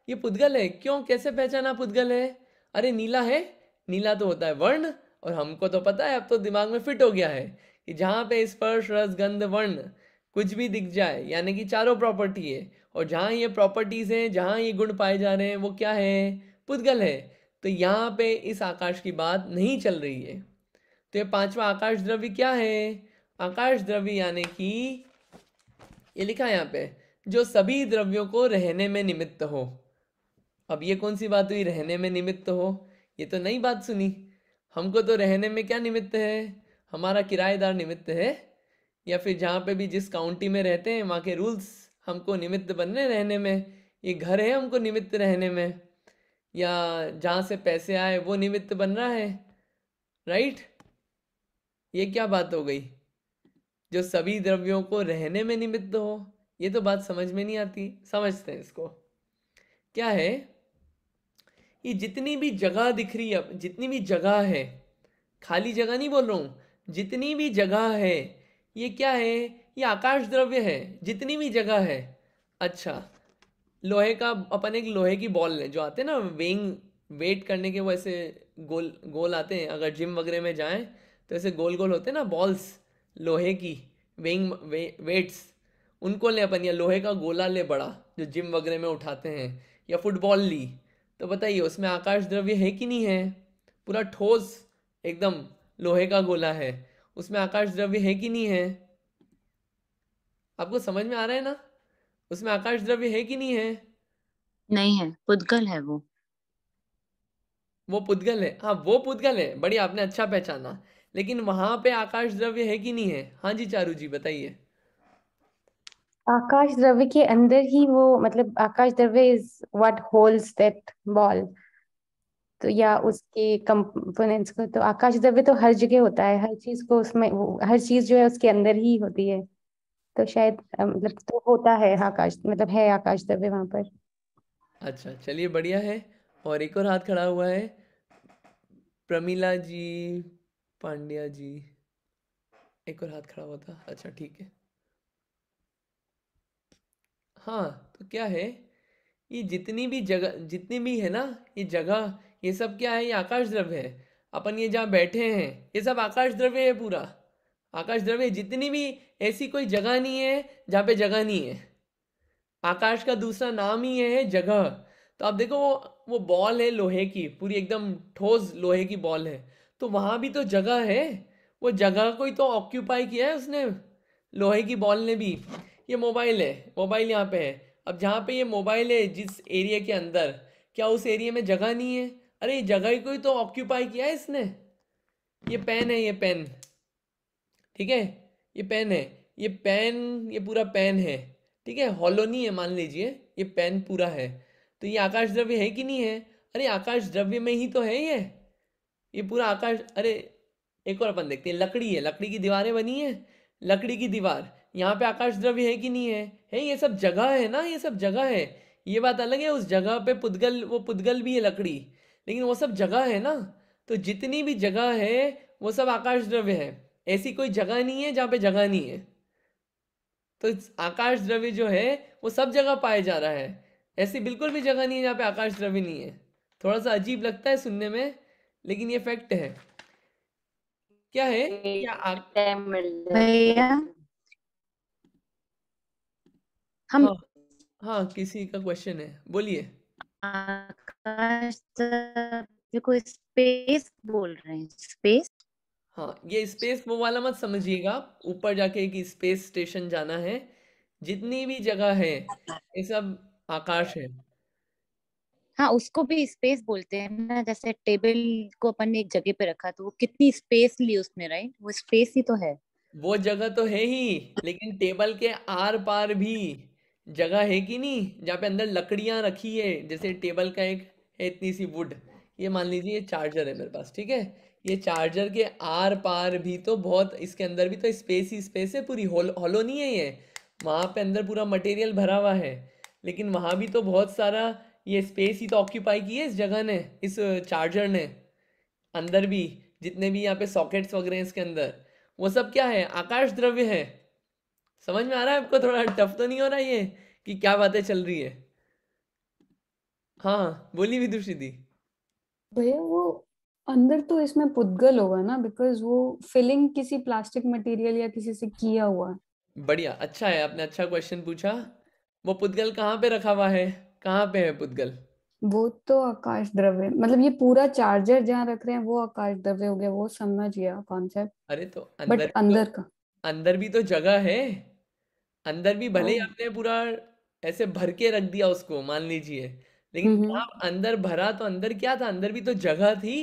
A: ये पुद्गल है। क्यों, कैसे पहचाना पुद्गल है? अरे नीला है, नीला तो होता है वर्ण, और हमको तो पता है, अब तो दिमाग में फिट हो गया है कि जहाँ पे स्पर्श रस गंध वर्ण कुछ भी दिख जाए, यानी कि चारों प्रॉपर्टी है, और जहाँ ये प्रॉपर्टीज हैं, जहाँ ये गुण पाए जा रहे हैं, वो क्या है? पुद्गल है। तो यहाँ पे इस आकाश की बात नहीं चल रही है। तो ये 5वां आकाश द्रव्य क्या है? आकाश द्रव्य यानी कि ये लिखा है यहाँ पे, जो सभी द्रव्यों को रहने में निमित्त हो। अब ये कौन सी बात हुई, रहने में निमित्त हो? ये तो नई बात सुनी। हमको तो रहने में क्या निमित्त है? हमारा किराएदार निमित्त है, या फिर जहाँ पे भी जिस काउंटी में रहते हैं वहाँ के रूल्स हमको निमित्त बन रहे हैं रहने में। ये घर है हमको निमित्त रहने में, या जहाँ से पैसे आए वो निमित्त बन रहा है, राइट? ये क्या बात हो गई? जो सभी द्रव्यों को रहने में निमित्त हो, ये तो बात समझ में नहीं आती। समझते हैं इसको। क्या है ये? जितनी भी जगह दिख रही है, जितनी भी जगह है, खाली जगह नहीं बोल रहा हूँ, जितनी भी जगह है, ये क्या है? ये आकाश द्रव्य है, जितनी भी जगह है। अच्छा, लोहे का, अपन एक लोहे की बॉल लें, जो आते हैं ना वेइंग, वेट करने के, वो ऐसे गोल गोल आते हैं। अगर जिम वगैरह में जाएं तो ऐसे गोल गोल होते हैं ना बॉल्स, लोहे की वेइंग वेट्स, उनको ले अपन, या लोहे का गोला ले बड़ा, जो जिम वगैरह में उठाते हैं, या फुटबॉल ली, तो बताइए उसमें आकाश द्रव्य है कि नहीं है? पूरा ठोस एकदम लोहे का गोला है, उसमें आकाश द्रव्य है कि नहीं है? आपको समझ में आ रहा है ना? उसमें आकाश द्रव्य है कि नहीं है?
D: नहीं है, पुद्गल है
A: वो पुद्गल है, हाँ वो पुद्गल है, बढ़िया, आपने अच्छा पहचाना। लेकिन वहां पे आकाश द्रव्य है कि नहीं है? हाँ जी चारू जी बताइए।
F: आकाश द्रव्य के अंदर ही वो, मतलब आकाश द्रव्य is what holds that ball, तो या उसके कंपोनेंट्स को। तो आकाश द्रव्य तो हर जगह होता है, हर चीज को उसमें, हर चीज जो है उसके अंदर ही होती है। तो शायद मतलब तो होता है आकाश, मतलब है आकाश द्रव्य वहां पर।
A: अच्छा चलिए बढ़िया है। और एक और हाथ खड़ा हुआ है, प्रमिला जी, पांड्या जी, एक और हाथ खड़ा हुआ था। अच्छा ठीक है। हाँ तो क्या है, ये जितनी भी जगह, जितनी भी है ना ये जगह, ये सब क्या है? ये आकाश द्रव्य है। अपन ये जहाँ बैठे हैं, ये सब आकाश द्रव्य है, पूरा आकाश द्रव्य। जितनी भी, ऐसी कोई जगह नहीं है जहाँ पे जगह नहीं है। आकाश का दूसरा नाम ही है जगह। तो आप देखो, वो वो बॉल है लोहे की, पूरी एकदम ठोस लोहे की बॉल है, तो वहां भी तो जगह है। वो जगह को ही तो ऑक्यूपाई किया है उसने, लोहे की बॉल ने भी। ये मोबाइल है, मोबाइल यहाँ पे है। अब जहाँ पे ये मोबाइल है जिस एरिया के अंदर, क्या उस एरिया में जगह नहीं है? अरे ये जगह को ही तो ऑक्यूपाई किया है इसने। ये पेन है, ये पेन, ठीक है, ये पेन है, ये पेन, ये पूरा पेन है, ठीक है, हॉलो नहीं है मान लीजिए, ये पेन पूरा है। तो ये आकाश द्रव्य है कि नहीं है? अरे आकाश द्रव्य में ही तो है ये पूरा आकाश। अरे एक और अपन देखते हैं, लकड़ी है, लकड़ी की दीवारें बनी है, लकड़ी की दीवार, यहाँ पे आकाश द्रव्य है कि नहीं है? है, ये सब जगह है ना, ये सब जगह है। ये बात अलग है, उस जगह पे पुद्गल, वो पुद्गल भी है लकड़ी, लेकिन वो सब जगह है ना। तो जितनी भी जगह है वो सब आकाश द्रव्य है। ऐसी कोई जगह नहीं है जहाँ पे जगह नहीं है। तो आकाश द्रव्य जो है वो सब जगह पाया जा रहा है। ऐसी बिल्कुल भी जगह नहीं है जहाँ पे आकाश द्रव्य नहीं है। थोड़ा सा अजीब लगता है सुनने में, लेकिन ये फैक्ट है। क्या है?
D: भैया हम
A: हाँ हाँ, किसी का क्वेश्चन है, बोलिए।
D: आकाश द्रव्य को स्पेस बोल रहे हैं, स्पेस।
A: हाँ, ये स्पेस वो वाला मत समझिएगा, ऊपर जाके कि स्पेस स्टेशन जाना है। जितनी भी जगह है ये सब आकाश है।
D: हाँ, उसको भी स्पेस बोलते हैं ना। जैसे टेबल को अपन ने एक जगह पे रखा तो वो कितनी स्पेस ली उसने, राइट? वो स्पेस ही तो है।
A: वो जगह तो है ही, लेकिन टेबल के आर पार भी जगह है कि नहीं, जहाँ पे अंदर लकड़ियां रखी है। जैसे टेबल का एक है इतनी सी वुड, ये मान लीजिए ये चार्जर है मेरे पास, ठीक है, ये चार्जर के आर पार भी तो बहुत, इसके अंदर भी तो स्पेस ही स्पेस है पूरी, हॉलो नहीं है ये। वहां पे अंदर पूरा मटेरियल भरा हुआ है, लेकिन वहां भी तो बहुत सारा ये स्पेस ही तो ऑक्यूपाई की है इस जगह ने, इस चार्जर ने। अंदर भी जितने भी यहाँ पे सॉकेट्स वगैरह हैं इसके अंदर, वो सब क्या है? आकाश द्रव्य है। समझ में आ रहा है आपको? थोड़ा टफ तो नहीं हो रहा ये कि क्या बातें चल रही है? हाँ बोली विदुषी दी।
C: भैया वो अंदर तो इसमें पुद्गल होगा ना, बिकॉज वो फिलिंग किसी प्लास्टिक मटेरियल या किसी से किया हुआ है।
A: बढ़िया, अच्छा है, आपने अच्छा क्वेश्चन पूछा। वो पुद्गल कहाँ पे रखा हुआ है? कहाँ पे है पुद्गल?
C: वो तो आकाश द्रव्य, मतलब ये पूरा चार्जर जहाँ रख रहे हैं वो आकाश द्रव्य हो गया, वो समझ गया कॉन्सेप्ट।
A: अरे तो
C: बट अंदर का
A: अंदर भी तो जगह है। अंदर भी भले ही
C: ओ,
A: आपने पूरा ऐसे भर के रख दिया उसको मान लीजिए, लेकिन
C: हम्म
A: जहाँ अंदर भरा तो अंदर क्या था? अंदर भी तो जगह थी।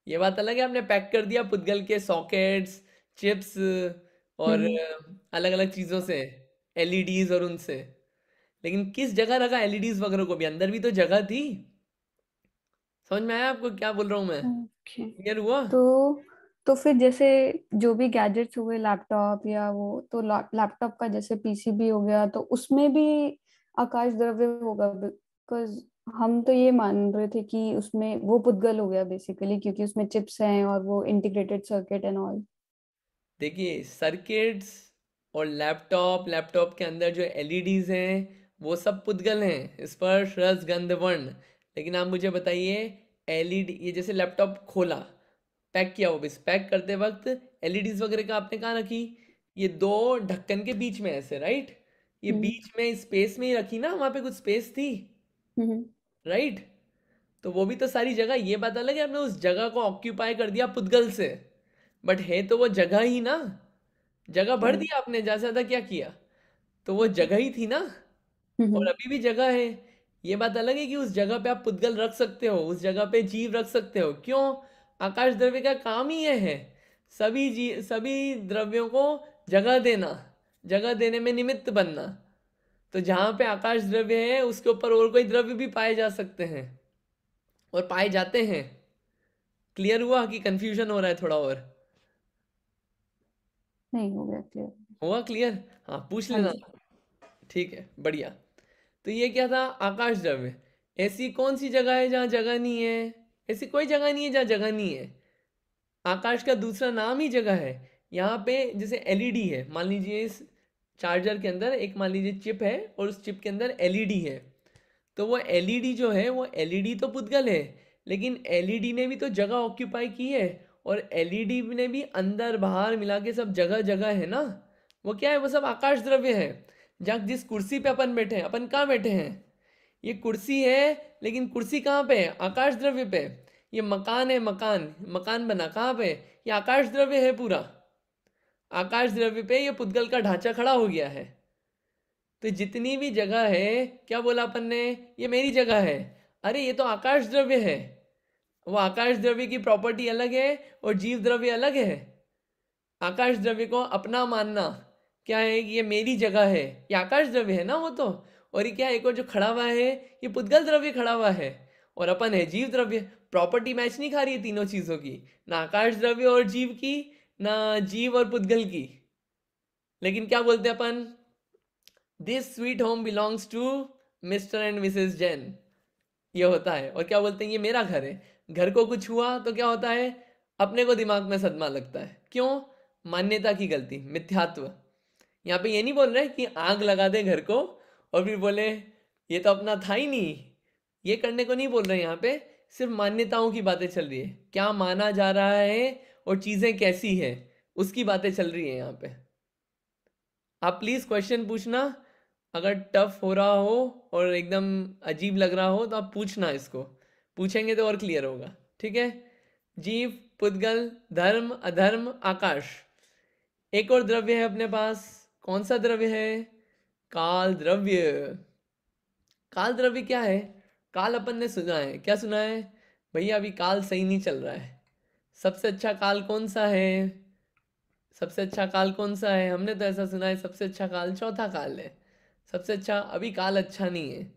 A: ये बात अलग है, आपने पैक कर दिया पुद्गल के सॉकेट्स, चिप्स और
C: हम्म
A: अलग अलग चीजों से, एलईडीज और उनसे, लेकिन किस जगह रखा एलईडीज वगैरह को भी? अंदर भी तो जगह थी। समझ में आया आपको क्या बोल रहा हूँ मैं?
C: ओके।
A: क्लियर हुआ?
C: तो फिर जैसे जो भी गैजेट्स हुए, लैपटॉप या वो, तो लैपटॉप का जैसे पीसीबी हो गया, तो उसमें भी आकाश द्रव्य होगा, बिकॉज हम तो ये मान रहे थे कि उसमें वो पुद्गल हो गया बेसिकली, क्योंकि उसमें चिप्स हैं और वो इंटीग्रेटेड सर्किट एंड ऑल।
A: देखिए, सर्किट्स और लैपटॉप के अंदर जो एलईडीज हैं वो सब पुद्गल हैं, स्पर्श रस गंध वर्ण। लेकिन आप मुझे बताइए, एलईडी, ये जैसे लैपटॉप खोला, पैक किया, वो भी पैक करते वक्त एलईडीज वगैरह का आपने कहाँ रखी? ये दो ढक्कन के बीच में ऐसे, राइट? ये
C: हम्म
A: बीच में स्पेस में ही रखी ना, वहां पे कुछ स्पेस थी,
C: हम्म
A: राइट? तो वो भी तो सारी जगह, ये बात अलग है आपने उस जगह को ऑक्यूपाई कर दिया पुद्गल से, बट है तो वो जगह ही ना। जगह भर
C: ओ,
A: दिया आपने, ज्यादा से ज्यादा क्या किया? तो वो जगह ही थी ना, और
C: हम्म
A: अभी भी जगह है। ये बात अलग है कि उस जगह पे आप पुद्गल रख सकते हो, उस जगह पे जीव रख सकते हो। क्यों? आकाश द्रव्य का काम ही ये है, सभी द्रव्यों को जगह देना, जगह देने में निमित्त बनना। तो जहां पे आकाश द्रव्य है उसके ऊपर और कोई द्रव्य भी पाए जा सकते हैं, और पाए जाते हैं। क्लियर हुआ कि कंफ्यूजन हो रहा है थोड़ा और?
C: नहीं हो गया क्लियर।
A: हुआ क्लियर? हाँ पूछ
C: हाँ
A: लेना।
C: जी।
A: ठीक है, बढ़िया। तो ये क्या था? आकाश द्रव्य। ऐसी कौन सी जगह है जहाँ जगह नहीं है? ऐसी कोई जगह नहीं है जहाँ जगह नहीं है। आकाश का दूसरा नाम ही जगह है। यहाँ पे जैसे एलईडी है, मान लीजिए इस चार्जर के अंदर एक, मान लीजिए चिप है, और उस चिप के अंदर एलईडी है। तो वो एलईडी जो है, वो एलईडी तो पुद्गल है, लेकिन एलईडी ने भी तो जगह ऑक्यूपाई की है, और एलईडी ने भी अंदर बाहर मिला के सब जगह जगह है ना। वो क्या है? वो सब आकाश द्रव्य है। जहाँ जिस कुर्सी पे अपन बैठे हैं, अपन कहाँ बैठे हैं? ये कुर्सी है, लेकिन कुर्सी कहाँ पे है? आकाश द्रव्य पे। ये मकान है, मकान मकान बना कहाँ पे? ये आकाश द्रव्य है पूरा। आकाश द्रव्य पे ये पुद्गल का ढांचा खड़ा हो गया है। तो जितनी भी जगह है, क्या बोला अपन ने? ये मेरी जगह है। अरे ये तो आकाश द्रव्य है। वो आकाश द्रव्य की प्रॉपर्टी अलग है और जीव द्रव्य अलग है। आकाश द्रव्य को अपना मानना क्या है कि ये मेरी जगह है, ये आकाश द्रव्य है ना वो तो। और ये क्या है, एक और जो खड़ा हुआ है ये पुद्गल द्रव्य खड़ा हुआ है, और अपन है जीव द्रव्य। प्रॉपर्टी मैच नहीं खा रही है तीनों चीजों की, ना आकाश द्रव्य और जीव की, ना जीव और पुद्गल की। लेकिन क्या बोलते हैं अपन? This sweet home belongs to Mr and Mrs Jain, ये होता है। और क्या बोलते हैं? ये मेरा घर है। घर को कुछ हुआ तो क्या होता है? अपने को दिमाग में सदमा लगता है। क्यों? मान्यता की गलती, मिथ्यात्व। यहाँ पे ये नहीं बोल रहे कि आग लगा दे घर को और फिर बोले ये तो अपना था ही नहीं, ये करने को नहीं बोल रहे यहाँ पे। सिर्फ मान्यताओं की बातें चल रही है, क्या माना जा रहा है और चीजें कैसी है, उसकी बातें चल रही है यहाँ पे। आप प्लीज क्वेश्चन पूछना, अगर टफ हो रहा हो और एकदम अजीब लग रहा हो तो आप पूछना, इसको पूछेंगे तो और क्लियर होगा। ठीक है? जीव, पुद्गल, धर्म, अधर्म, आकाश। एक और द्रव्य है अपने पास। कौन सा द्रव्य है? काल द्रव्य। काल द्रव्य क्या है? काल अपन ने सुना है। क्या सुना है? भैया अभी काल सही नहीं चल रहा है। सबसे अच्छा काल कौन सा है? सबसे अच्छा काल कौन सा है? हमने तो ऐसा सुना है सबसे अच्छा काल चौथा काल है। सबसे अच्छा अभी काल अच्छा नहीं है,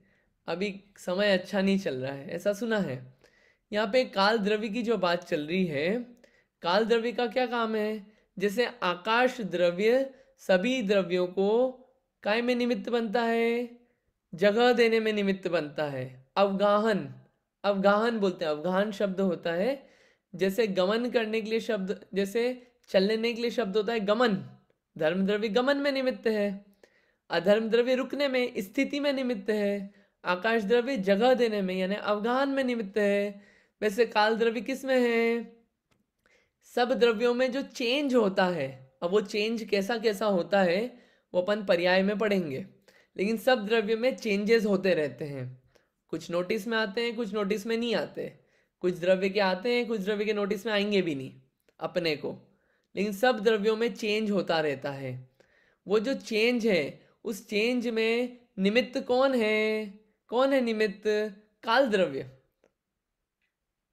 A: अभी समय अच्छा नहीं चल रहा है, ऐसा सुना है। यहाँ पे काल द्रव्य की जो बात चल रही है, काल द्रव्य का क्या काम है? जैसे आकाश द्रव्य सभी द्रव्यों को काय में निमित्त बनता है? जगह देने में निमित्त बनता है। अवगाहन, अवगाहन बोलते हैं, अवगाहन शब्द होता है। जैसे गमन करने के लिए शब्द, जैसे चलने के लिए शब्द होता है गमन। धर्म द्रव्य गमन में निमित्त है। अधर्म द्रव्य रुकने में, स्थिति में निमित्त है। आकाश द्रव्य जगह देने में यानी अवगाहन में निमित्त है। वैसे काल द्रव्य किस में है? सब द्रव्यों में जो चेंज होता है। अब वो चेंज कैसा कैसा होता है वो अपन पर्याय में पढ़ेंगे, लेकिन सब द्रव्य में चेंजेस होते रहते हैं। कुछ नोटिस में आते हैं, कुछ नोटिस में नहीं आते। कुछ द्रव्य के आते हैं, कुछ द्रव्य के नोटिस में आएंगे भी नहीं अपने को, लेकिन सब द्रव्यों में चेंज होता रहता है। वो जो चेंज है, उस चेंज में निमित्त कौन है? कौन है निमित्त? काल द्रव्य।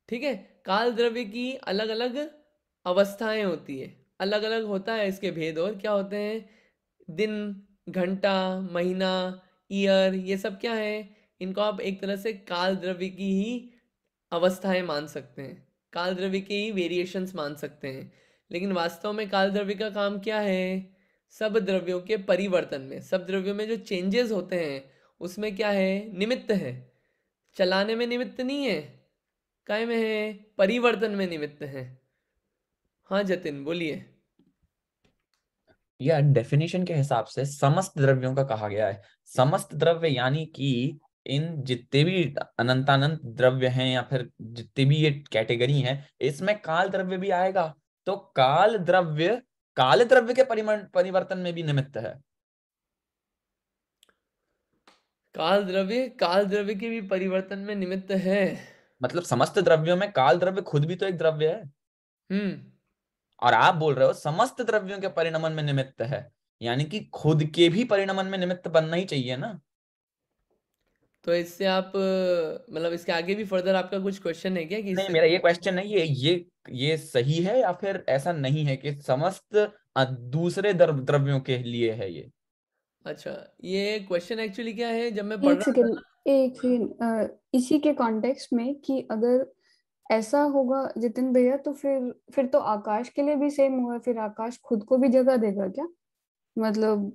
A: ठीक है? काल द्रव्य की अलग अलग अवस्थाएं होती है, अलग अलग होता है इसके भेद। और क्या होते हैं? दिन, घंटा, महीना, ईयर, ये सब क्या है? इनको आप एक तरह से काल द्रव्य की ही अवस्थाएं मान सकते हैं, काल द्रव्य के ही वेरिएशंस मान सकते हैं। लेकिन वास्तव में काल द्रव्य का काम क्या है? सब द्रव्यों के परिवर्तन में, सब द्रव्यों में जो चेंजेस होते हैं उसमें क्या है? निमित्त है। चलाने में निमित्त नहीं है, काय में है? परिवर्तन में निमित्त है। हाँ जतिन बोलिए।
E: या डेफिनेशन के हिसाब से समस्त द्रव्यों का कहा गया है। समस्त द्रव्य यानी कि इन जितने भी अनंतानंत द्रव्य हैं या फिर जितने भी ये कैटेगरी हैं, इसमें काल द्रव्य भी आएगा। तो काल द्रव्य के परिवर्तन में भी निमित्त है।
A: काल द्रव्य के भी परिवर्तन में निमित्त है।
E: मतलब समस्त द्रव्यों में काल द्रव्य खुद भी तो एक द्रव्य है।
A: हम्म।
E: और आप बोल रहे हो समस्त द्रव्यों के परिणमन में निमित्त है, यानी कि खुद के भी परिणमन में निमित्त बनना ही चाहिए ना।
A: तो इससे आप मतलब इसके आगे भी फर्दर आपका कुछ क्वेश्चन है क्या कि
E: नहीं,
A: इससे?
E: मेरा ये क्वेश्चन नहीं है, ये सही है या फिर ऐसा नहीं है कि समस्त दूसरे द्रव्यों के लिए है ये।
A: अच्छा, ये क्वेश्चन एक्चुअली क्या है, जब मैं पढ़
C: एक
A: रहा था
C: सेकेंड, एक सेकेंड, इसी के कॉन्टेक्स्ट में कि अगर ऐसा होगा जितिन भैया, तो फिर तो आकाश के लिए भी सेम होगा। फिर आकाश खुद को भी जगह देगा क्या? मतलब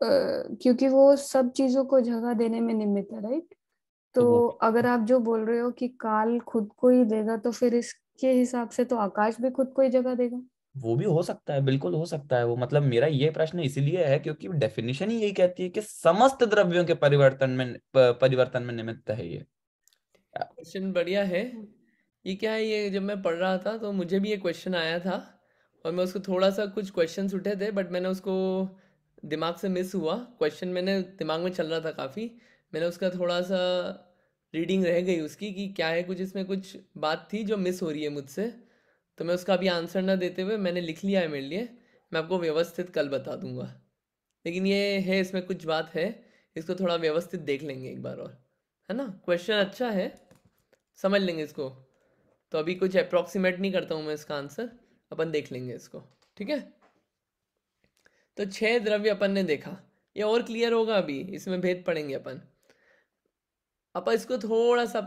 C: क्योंकि वो सब चीजों को जगह देने में निमित्त है, राइट?
E: तो वो
C: तो अगर आप जो बोल रहे हो कि काल खुद को ही देगा, तो फिर इसके हिसाब से तो आकाश भी खुद को ही जगह देगा।
E: वो भी हो सकता है, बिल्कुल हो सकता है वो। मतलब मेरा ये प्रश्न इसलिए है क्योंकि डेफिनेशन ही यही कहती है कि समस्त द्रव्यों के परिवर्तन में निमित्त है ये।
A: क्वेश्चन बढ़िया है। ये क्या है, ये जब मैं पढ़ रहा था तो मुझे भी ये क्वेश्चन आया था, और मैं उसको थोड़ा सा, कुछ क्वेश्चंस उठे थे बट मैंने उसको दिमाग से मिस हुआ। क्वेश्चन मैंने दिमाग में चल रहा था काफ़ी, मैंने उसका थोड़ा सा रीडिंग रह गई उसकी कि क्या है, कुछ इसमें कुछ बात थी जो मिस हो रही है मुझसे, तो मैं उसका अभी आंसर ना देते हुए मैंने लिख लिया है मेरे लिए, मैं आपको व्यवस्थित कल बता दूंगा। लेकिन ये है, इसमें कुछ बात है, इसको थोड़ा व्यवस्थित देख लेंगे एक बार और, है ना। क्वेश्चन अच्छा है, समझ लेंगे इसको। तो अभी कुछ अप्रॉक्सीमेट नहीं करता हूँ मैं इसका आंसर, अपन देख लेंगे इसको, ठीक है। तो 6 द्रव्य अपन ने देखा, ये और क्लियर होगा, अभी इसमें भेद पढ़ेंगे अपन इसको थोड़ा सा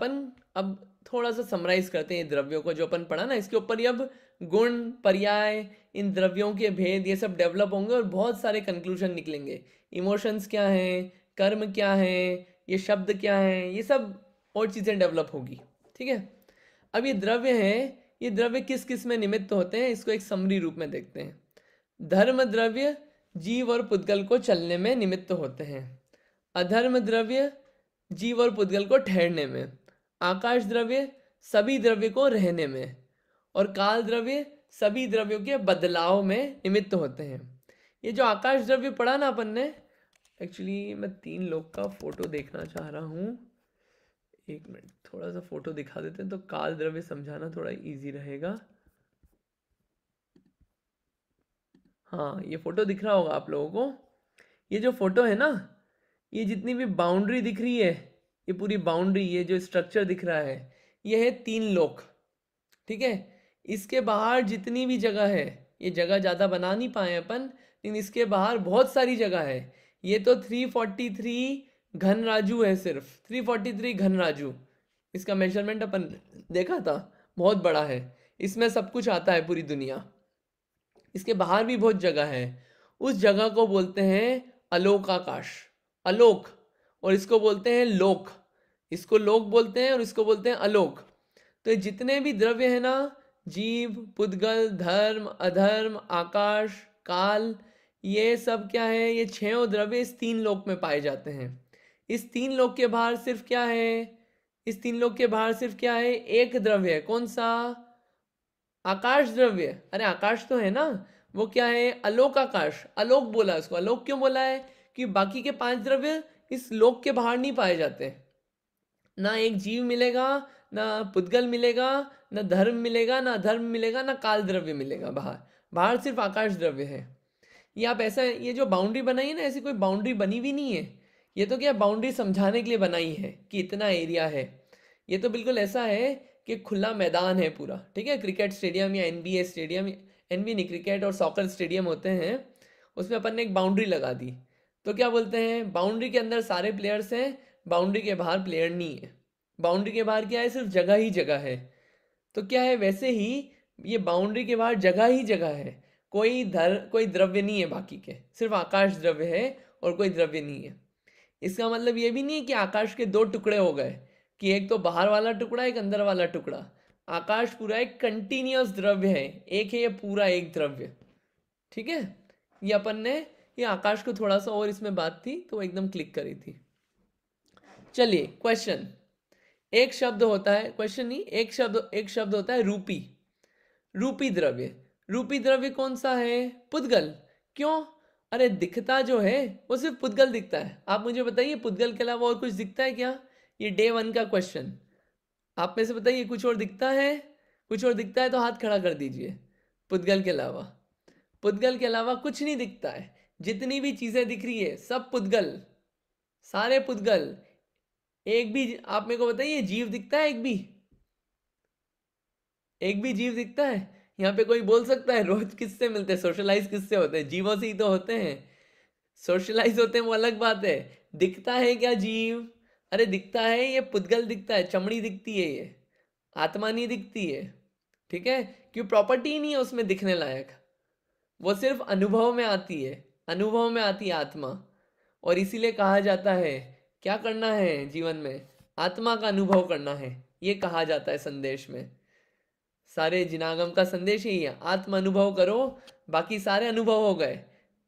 A: अब थोड़ा सा समराइज करते हैं द्रव्यों को जो अपन पढ़ा ना, इसके ऊपर ही अब गुण, पर्याय, इन द्रव्यों के भेद ये सब डेवलप होंगे और बहुत सारे कंक्लूजन निकलेंगे। इमोशंस क्या हैं, कर्म क्या है, ये शब्द क्या है, ये सब और चीज़ें डेवलप होगी, ठीक है। अब ये द्रव्य हैं, ये द्रव्य किस किस में निमित्त होते हैं, इसको एक समरी रूप में देखते हैं। धर्म द्रव्य जीव और पुद्गल को चलने में निमित्त होते हैं, अधर्म द्रव्य जीव और पुद्गल को ठहरने में, आकाश द्रव्य सभी द्रव्य को रहने में, और काल द्रव्य सभी द्रव्यों के बदलाव में निमित्त होते हैं। ये जो आकाश द्रव्य पढ़ा ना अपन ने, एक्चुअली मैं 3 लोग का फोटो देखना चाह रहा हूँ, एक मिनट थोड़ा सा फोटो दिखा देते हैं तो काल द्रव्य समझाना थोड़ा इजी रहेगा। हाँ, ये फोटो दिख रहा होगा आप लोगों को, ये जो फोटो है ना, ये जितनी भी बाउंड्री दिख रही है, ये पूरी बाउंड्री, ये जो स्ट्रक्चर दिख रहा है, ये है 3 लोक, ठीक है। इसके बाहर जितनी भी जगह है, ये जगह ज़्यादा बना नहीं पाए अपन, लेकिन इसके बाहर बहुत सारी जगह है। ये तो 343 घन राजू है, सिर्फ 343 घन राजू, इसका मेजरमेंट अपन देखा था, बहुत बड़ा है, इसमें सब कुछ आता है पूरी दुनिया। इसके बाहर भी बहुत जगह है, उस जगह को बोलते हैं अलोक आकाश, अलोक, और इसको बोलते हैं लोक, इसको लोक बोलते हैं और इसको बोलते हैं अलोक। तो जितने भी द्रव्य है ना, जीव, पुद्गल, धर्म, अधर्म, आकाश, काल, ये सब क्या है, ये 6 द्रव्य इस 3 लोक में पाए जाते हैं। इस 3 लोक के बाहर सिर्फ क्या है, इस 3 लोक के बाहर सिर्फ क्या है, एक द्रव्य है, कौन सा, आकाश द्रव्य। अरे आकाश तो है ना, वो क्या है, अलोक आकाश, अलोक बोला उसको, अलोक क्यों बोला है, कि बाकी के 5 द्रव्य इस लोक के बाहर नहीं पाए जाते, ना एक जीव मिलेगा, ना पुद्गल मिलेगा, ना धर्म मिलेगा, ना अधर्म मिलेगा, ना काल द्रव्य मिलेगा, बाहर सिर्फ आकाश द्रव्य है। ये आप ऐसा, ये जो बाउंड्री बनाई है ना, ऐसी कोई बाउंड्री बनी भी नहीं है, ये तो क्या बाउंड्री समझाने के लिए बनाई है कि इतना एरिया है। ये तो बिल्कुल ऐसा है कि खुला मैदान है पूरा, ठीक है। क्रिकेट स्टेडियम या NBA स्टेडियम, NBA नहीं, क्रिकेट और सॉकर स्टेडियम होते हैं, उसमें अपन ने एक बाउंड्री लगा दी, तो क्या बोलते हैं, बाउंड्री के अंदर सारे प्लेयर्स हैं, बाउंड्री के बाहर प्लेयर नहीं है। बाउंड्री के बाहर क्या है, सिर्फ जगह ही जगह है। तो क्या है, वैसे ही ये बाउंड्री के बाहर जगह ही जगह है, कोई द्रव्य नहीं है बाकी के, सिर्फ आकाश द्रव्य है और कोई द्रव्य नहीं है। इसका मतलब ये भी नहीं है कि आकाश के 2 टुकड़े हो गए, कि एक तो बाहर वाला टुकड़ा, एक अंदर वाला टुकड़ा। आकाश पूरा एक कंटिन्यूअस द्रव्य है, एक है ये पूरा एक द्रव्य, ठीक है। ये अपन ने ये आकाश को थोड़ा सा और इसमें बात थी तो एकदम क्लिक करी थी। चलिए क्वेश्चन, एक शब्द होता है, क्वेश्चन नहीं, एक शब्द होता है रूपी, रूपी द्रव्य। रूपी द्रव्य कौन सा है, पुद्गल। क्यों, अरे दिखता जो है वो सिर्फ पुद्गल दिखता है। आप मुझे बताइए पुद्गल के अलावा और कुछ दिखता है क्या, ये डे 1 का क्वेश्चन, आप में से बताइए कुछ और दिखता है, कुछ और दिखता है तो हाथ खड़ा कर दीजिए। पुद्गल के अलावा, पुद्गल के अलावा कुछ नहीं दिखता है, जितनी भी चीजें दिख रही है सब पुद्गल, सारे पुद्गल। एक भी, आप मेरे को बताइए जीव दिखता है, एक भी जीव दिखता है यहाँ पे, कोई बोल सकता है रोज किससे मिलते हैं, सोशलाइज किससे होते हैं, जीवों से ही तो होते हैं। सोशलाइज होते हैं वो अलग बात है, दिखता है क्या जीव, अरे दिखता है, ये पुद्गल दिखता है, चमड़ी दिखती है, ये आत्मा नहीं दिखती है, ठीक है। क्यों, प्रॉपर्टी ही नहीं है उसमें दिखने लायक, वो सिर्फ अनुभव में आती है, अनुभव में आती है आत्मा। और इसीलिए कहा जाता है क्या करना है जीवन में, आत्मा का अनुभव करना है, ये कहा जाता है संदेश में। सारे जिनागम का संदेश यही है, आत्म अनुभव करो, बाकी सारे अनुभव हो गए।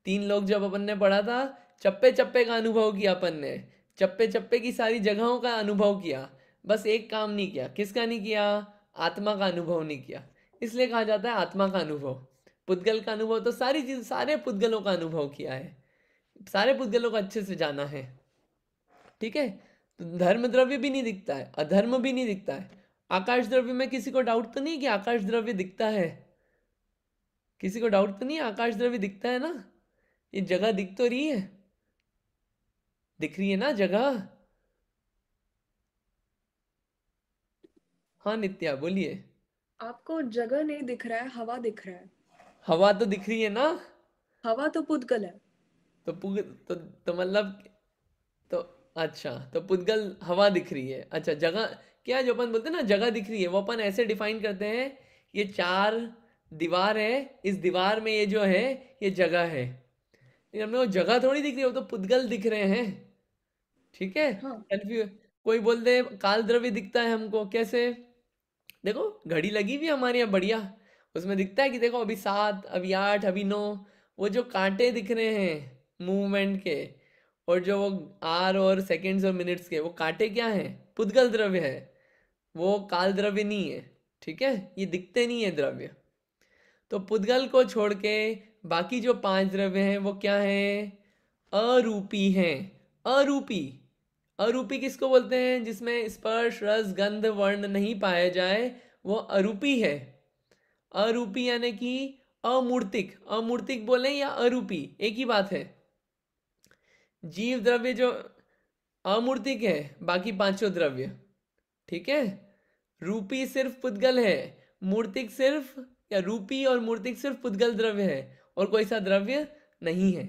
A: 3 लोग जब अपन ने पढ़ा था, चप्पे चप्पे का अनुभव किया अपन ने, चप्पे चप्पे की सारी जगहों का अनुभव किया, बस एक काम नहीं किया, किसका नहीं किया, आत्मा का अनुभव नहीं किया। इसलिए कहा जाता है आत्मा का अनुभव। पुद्गल का अनुभव तो सारी चीज, सारे पुद्गलों का अनुभव किया है, सारे पुद्गलों को अच्छे से जाना है, ठीक है। तो धर्म द्रव्य भी नहीं दिखता है, अधर्म भी नहीं दिखता है। आकाश द्रव्य में किसी को डाउट तो नहीं कि आकाश द्रव्य दिखता है? किसी को डाउट तो नहीं है आकाश द्रव्य दिखता है ना? ये जगह दिख तो रही है, दिख रही है ना जगह? हाँ नित्या बोलिए।
B: आपको जगह नहीं दिख रहा है, हवा दिख रहा है।
A: हवा तो दिख रही है ना?
B: हवा तो पुद्गल है।
A: तो पुग तो मतलब तो अच्छा, तो पुद्गल हवा दिख रही है। अच्छा, जगह क्या जो अपन बोलते हैं ना जगह दिख रही है, वो अपन ऐसे डिफाइन करते हैं, ये 4 दीवार है, इस दीवार में ये जो है ये जगह है। लेकिन हमें वो जगह थोड़ी दिख रही है, वो तो पुद्गल दिख रहे हैं। ठीक है।
B: हाँ
A: कंफ्यूज कोई बोल दे काल द्रव्य दिखता है हमको, कैसे? देखो घड़ी लगी हुई है हमारे यहाँ बढ़िया, उसमें दिखता है कि देखो अभी 7, अभी 8, अभी 9। वो जो कांटे दिख रहे हैं मूवमेंट के, और जो वो आर और सेकंड्स और मिनट्स के, वो कांटे क्या हैं? पुद्गल द्रव्य है, वो काल द्रव्य नहीं है। ठीक है, ये दिखते नहीं है द्रव्य। तो पुद्गल को छोड़ के बाकी जो 5 द्रव्य हैं वो क्या हैं? अरूपी हैं। अरूपी, अरूपी किसको बोलते हैं? जिसमें स्पर्श रस गंध वर्ण नहीं पाया जाए, वो अरूपी है। अरूपी यानी कि अमूर्तिक, अमूर्तिक बोले या अरूपी एक ही बात है। जीव द्रव्य जो अमूर्तिक है, बाकी पांचों द्रव्य। ठीक है, रूपी सिर्फ पुद्गल है, मूर्तिक सिर्फ, या रूपी और मूर्तिक सिर्फ पुद्गल द्रव्य है, और कोई सा द्रव्य नहीं है।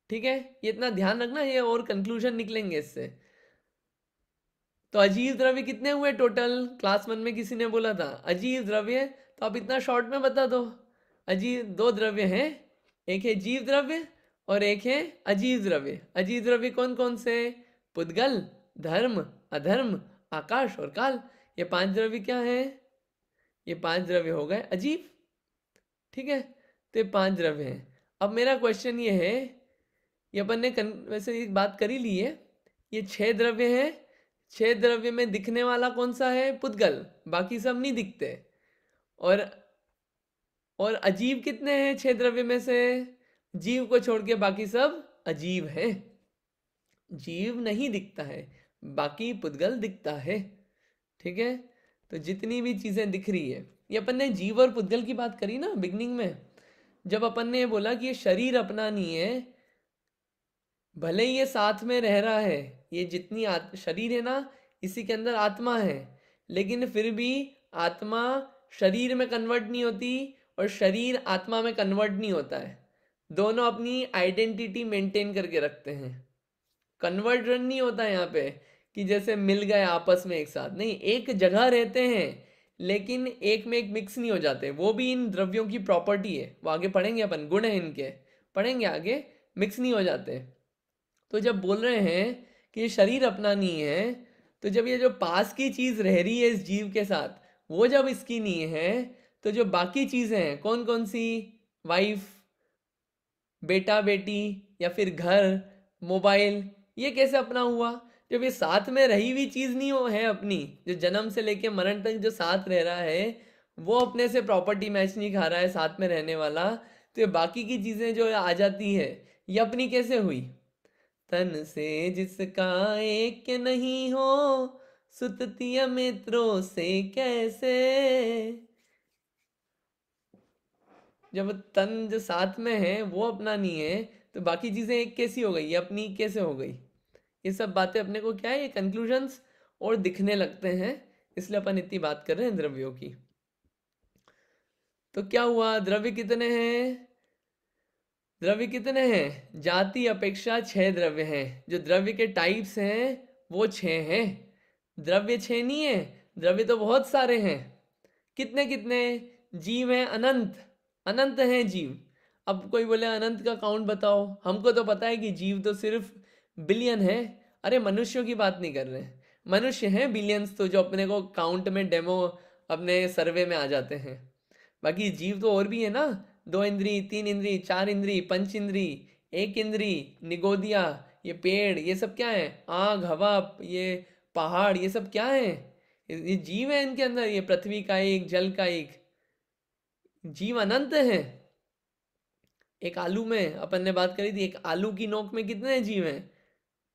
A: ठीक है, ये इतना ध्यान रखना, ये और कंक्लूजन निकलेंगे इससे। तो अजीव द्रव्य कितने हुए टोटल? क्लास 1 में किसी ने बोला था अजीव द्रव्य, तो आप इतना शॉर्ट में बता दो। अजीव 2 द्रव्य हैं, एक है जीव द्रव्य और एक है अजीव द्रव्य। अजीव द्रव्य कौन कौन से? पुद्गल, धर्म, अधर्म, आकाश और काल। ये 5 द्रव्य क्या है? ये 5 द्रव्य हो गए अजीव। ठीक है, तो ये 5 द्रव्य हैं। अब मेरा क्वेश्चन ये है, ये अपन ने वैसे एक बात करी ली है, ये 6 द्रव्य हैं, 6 द्रव्य में दिखने वाला कौन सा है? पुद्गल, बाकी सब नहीं दिखते। और अजीव कितने हैं 6 द्रव्य में से? जीव को छोड़ के बाकी सब अजीव हैं। जीव नहीं दिखता है, बाकी पुद्गल दिखता है। ठीक है, तो जितनी भी चीजें दिख रही है, ये अपन ने जीव और पुद्गल की बात करी ना बिगनिंग में, जब अपन ने ये बोला कि ये शरीर अपना नहीं है, भले ही ये साथ में रह रहा है, ये जितनी शरीर है ना, इसी के अंदर आत्मा है, लेकिन फिर भी आत्मा शरीर में कन्वर्ट नहीं होती और शरीर आत्मा में कन्वर्ट नहीं होता है। दोनों अपनी आइडेंटिटी मेंटेन करके रखते हैं। कन्वर्जन नहीं होता है यहाँ पे कि जैसे मिल गए आपस में एक साथ, नहीं, एक जगह रहते हैं लेकिन एक में एक मिक्स नहीं हो जाते। वो भी इन द्रव्यों की प्रॉपर्टी है, वो आगे पढ़ेंगे अपन, गुण है इनके, पढ़ेंगे आगे, मिक्स नहीं हो जाते। तो जब बोल रहे हैं कि ये शरीर अपना नहीं है, तो जब ये जो पास की चीज रह रही है इस जीव के साथ, वो जब इसकी नहीं है, तो जो बाकी चीजें हैं कौन कौन सी? वाइफ, बेटा बेटी, या फिर घर, मोबाइल, ये कैसे अपना हुआ? जब ये साथ में रही हुई चीज नहीं हो है अपनी, जो जन्म से लेके मरण तक जो साथ रह रहा है, वो अपने से प्रॉपर्टी मैच नहीं खा रहा है साथ में रहने वाला, तो ये बाकी की चीजें जो आ जाती है, ये अपनी कैसे हुई? तन से जिसका एक नहीं हो, सुततिया मित्रों से कैसे। जब तन जो साथ में है वो अपना नहीं है, तो बाकी चीजें एक कैसी हो गई? ये अपनी कैसे हो गई? ये सब बातें अपने को क्या है, ये कंक्लूजन्स और दिखने लगते हैं, इसलिए अपन इतनी बात कर रहे हैं द्रव्यों की। तो क्या हुआ? द्रव्य कितने हैं? द्रव्य कितने हैं? जाति अपेक्षा 6 द्रव्य हैं। जो द्रव्य के टाइप्स हैं वो 6 हैं, द्रव्य 6 नहीं है, द्रव्य तो बहुत सारे हैं। कितने कितने? जीव हैं अनंत, अनंत हैं जीव। अब कोई बोले अनंत का काउंट बताओ, हमको तो पता है कि जीव तो सिर्फ बिलियन है। अरे मनुष्यों की बात नहीं कर रहे हैं, मनुष्य हैं बिलियंस, तो जो अपने को काउंट में डेमो अपने सर्वे में आ जाते हैं। बाकी जीव तो और भी है ना, 2 इंद्री, 3 इंद्री, 4 इंद्री, 5 इंद्री, 1 इंद्री, निगोदिया, ये पेड़, ये सब क्या है? आग, हवा, ये पहाड़, ये सब क्या है? ये जीव है इनके अंदर, ये पृथ्वी का एक, जल का एक, जीव अनंत है। एक आलू में अपन ने बात करी थी, एक आलू की नोक में कितने जीव हैं?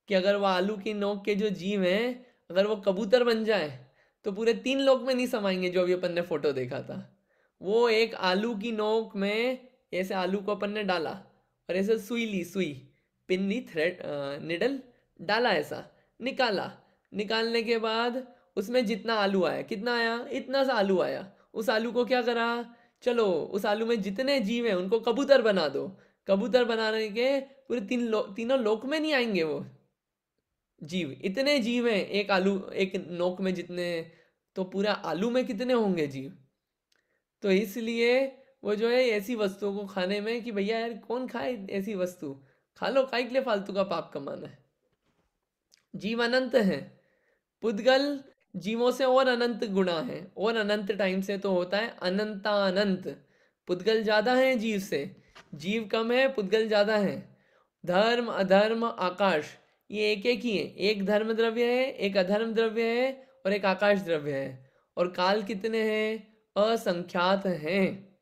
A: कि अगर वो आलू की नोक के जो जीव हैं, अगर वो कबूतर बन जाए तो पूरे 3 लोक में नहीं समाएंगे, जो अभी अपन ने फोटो देखा था। वो एक आलू की नोक में ऐसे आलू को अपन ने डाला और ऐसे सुई ली, सुई पिन ली, थ्रेड निडल डाला, ऐसा निकाला। निकालने के बाद उसमें जितना आलू आया, कितना आया, इतना सा आलू आया। उस आलू को क्या करा, चलो उस आलू में जितने जीव हैं उनको कबूतर बना दो। कबूतर बनाने के पूरे तीनों लोक में नहीं आएंगे वो जीव, इतने जीव हैं एक आलू, एक नोक में जितने, तो पूरा आलू में कितने होंगे जीव। तो इसलिए वो जो है ऐसी वस्तुओं को खाने में कि भैया यार कौन खाए ऐसी वस्तु, खा लो, काहे के लिए फालतू का पाप कमाना है। जीव अनंत है, पुद्गल जीवों से और अनंत गुणा है, और अनंत टाइम से तो होता है अनंता अनंत। पुद्गल ज्यादा है जीव से, जीव कम है, पुद्गल ज्यादा है। धर्म अधर्म आकाश, ये एक एक ही है, एक धर्म द्रव्य है, एक अधर्म द्रव्य है, और एक आकाश द्रव्य है। और काल कितने हैं, असंख्यात हैं।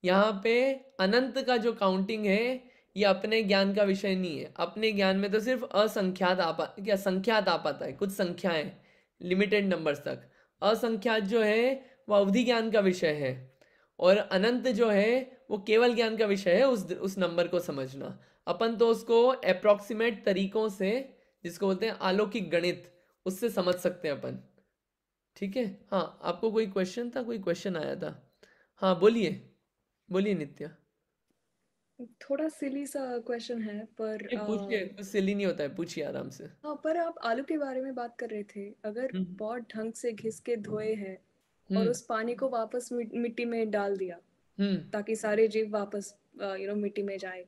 A: यहाँ पे अनंत का जो काउंटिंग है ये अपने ज्ञान का विषय नहीं है। अपने ज्ञान में तो सिर्फ असंख्यात क्या संख्यात आ पाता है, कुछ संख्याएं, लिमिटेड नंबर्स तक। असंख्यात जो है वो अवधि ज्ञान का विषय है, और अनंत जो है वो केवल ज्ञान का विषय है, उस नंबर को समझना। अपन तो उसको अप्रोक्सीमेट तरीकों से, जिसको बोलते हैं अलौकिक गणित, उससे समझ सकते हैं अपन। ठीक है। हाँ, आपको कोई क्वेश्चन था, कोई क्वेश्चन आया था? हाँ बोलिए, बोलिए नित्या।
B: थोड़ा सिली सा क्वेश्चन है पर
A: पूछिए, कुछ सिली नहीं होता है, पूछिए आराम से।
B: हाँ, पर आप आलू के बारे में बात कर रहे थे। अगर
A: हम्म
B: बहुत ढंग से घिस के धोए हैं और
A: हम्म
B: उस पानी को वापस मिट्टी में डाल दिया
A: हम्म
B: ताकि सारे जीव वापस मिट्टी में जाए,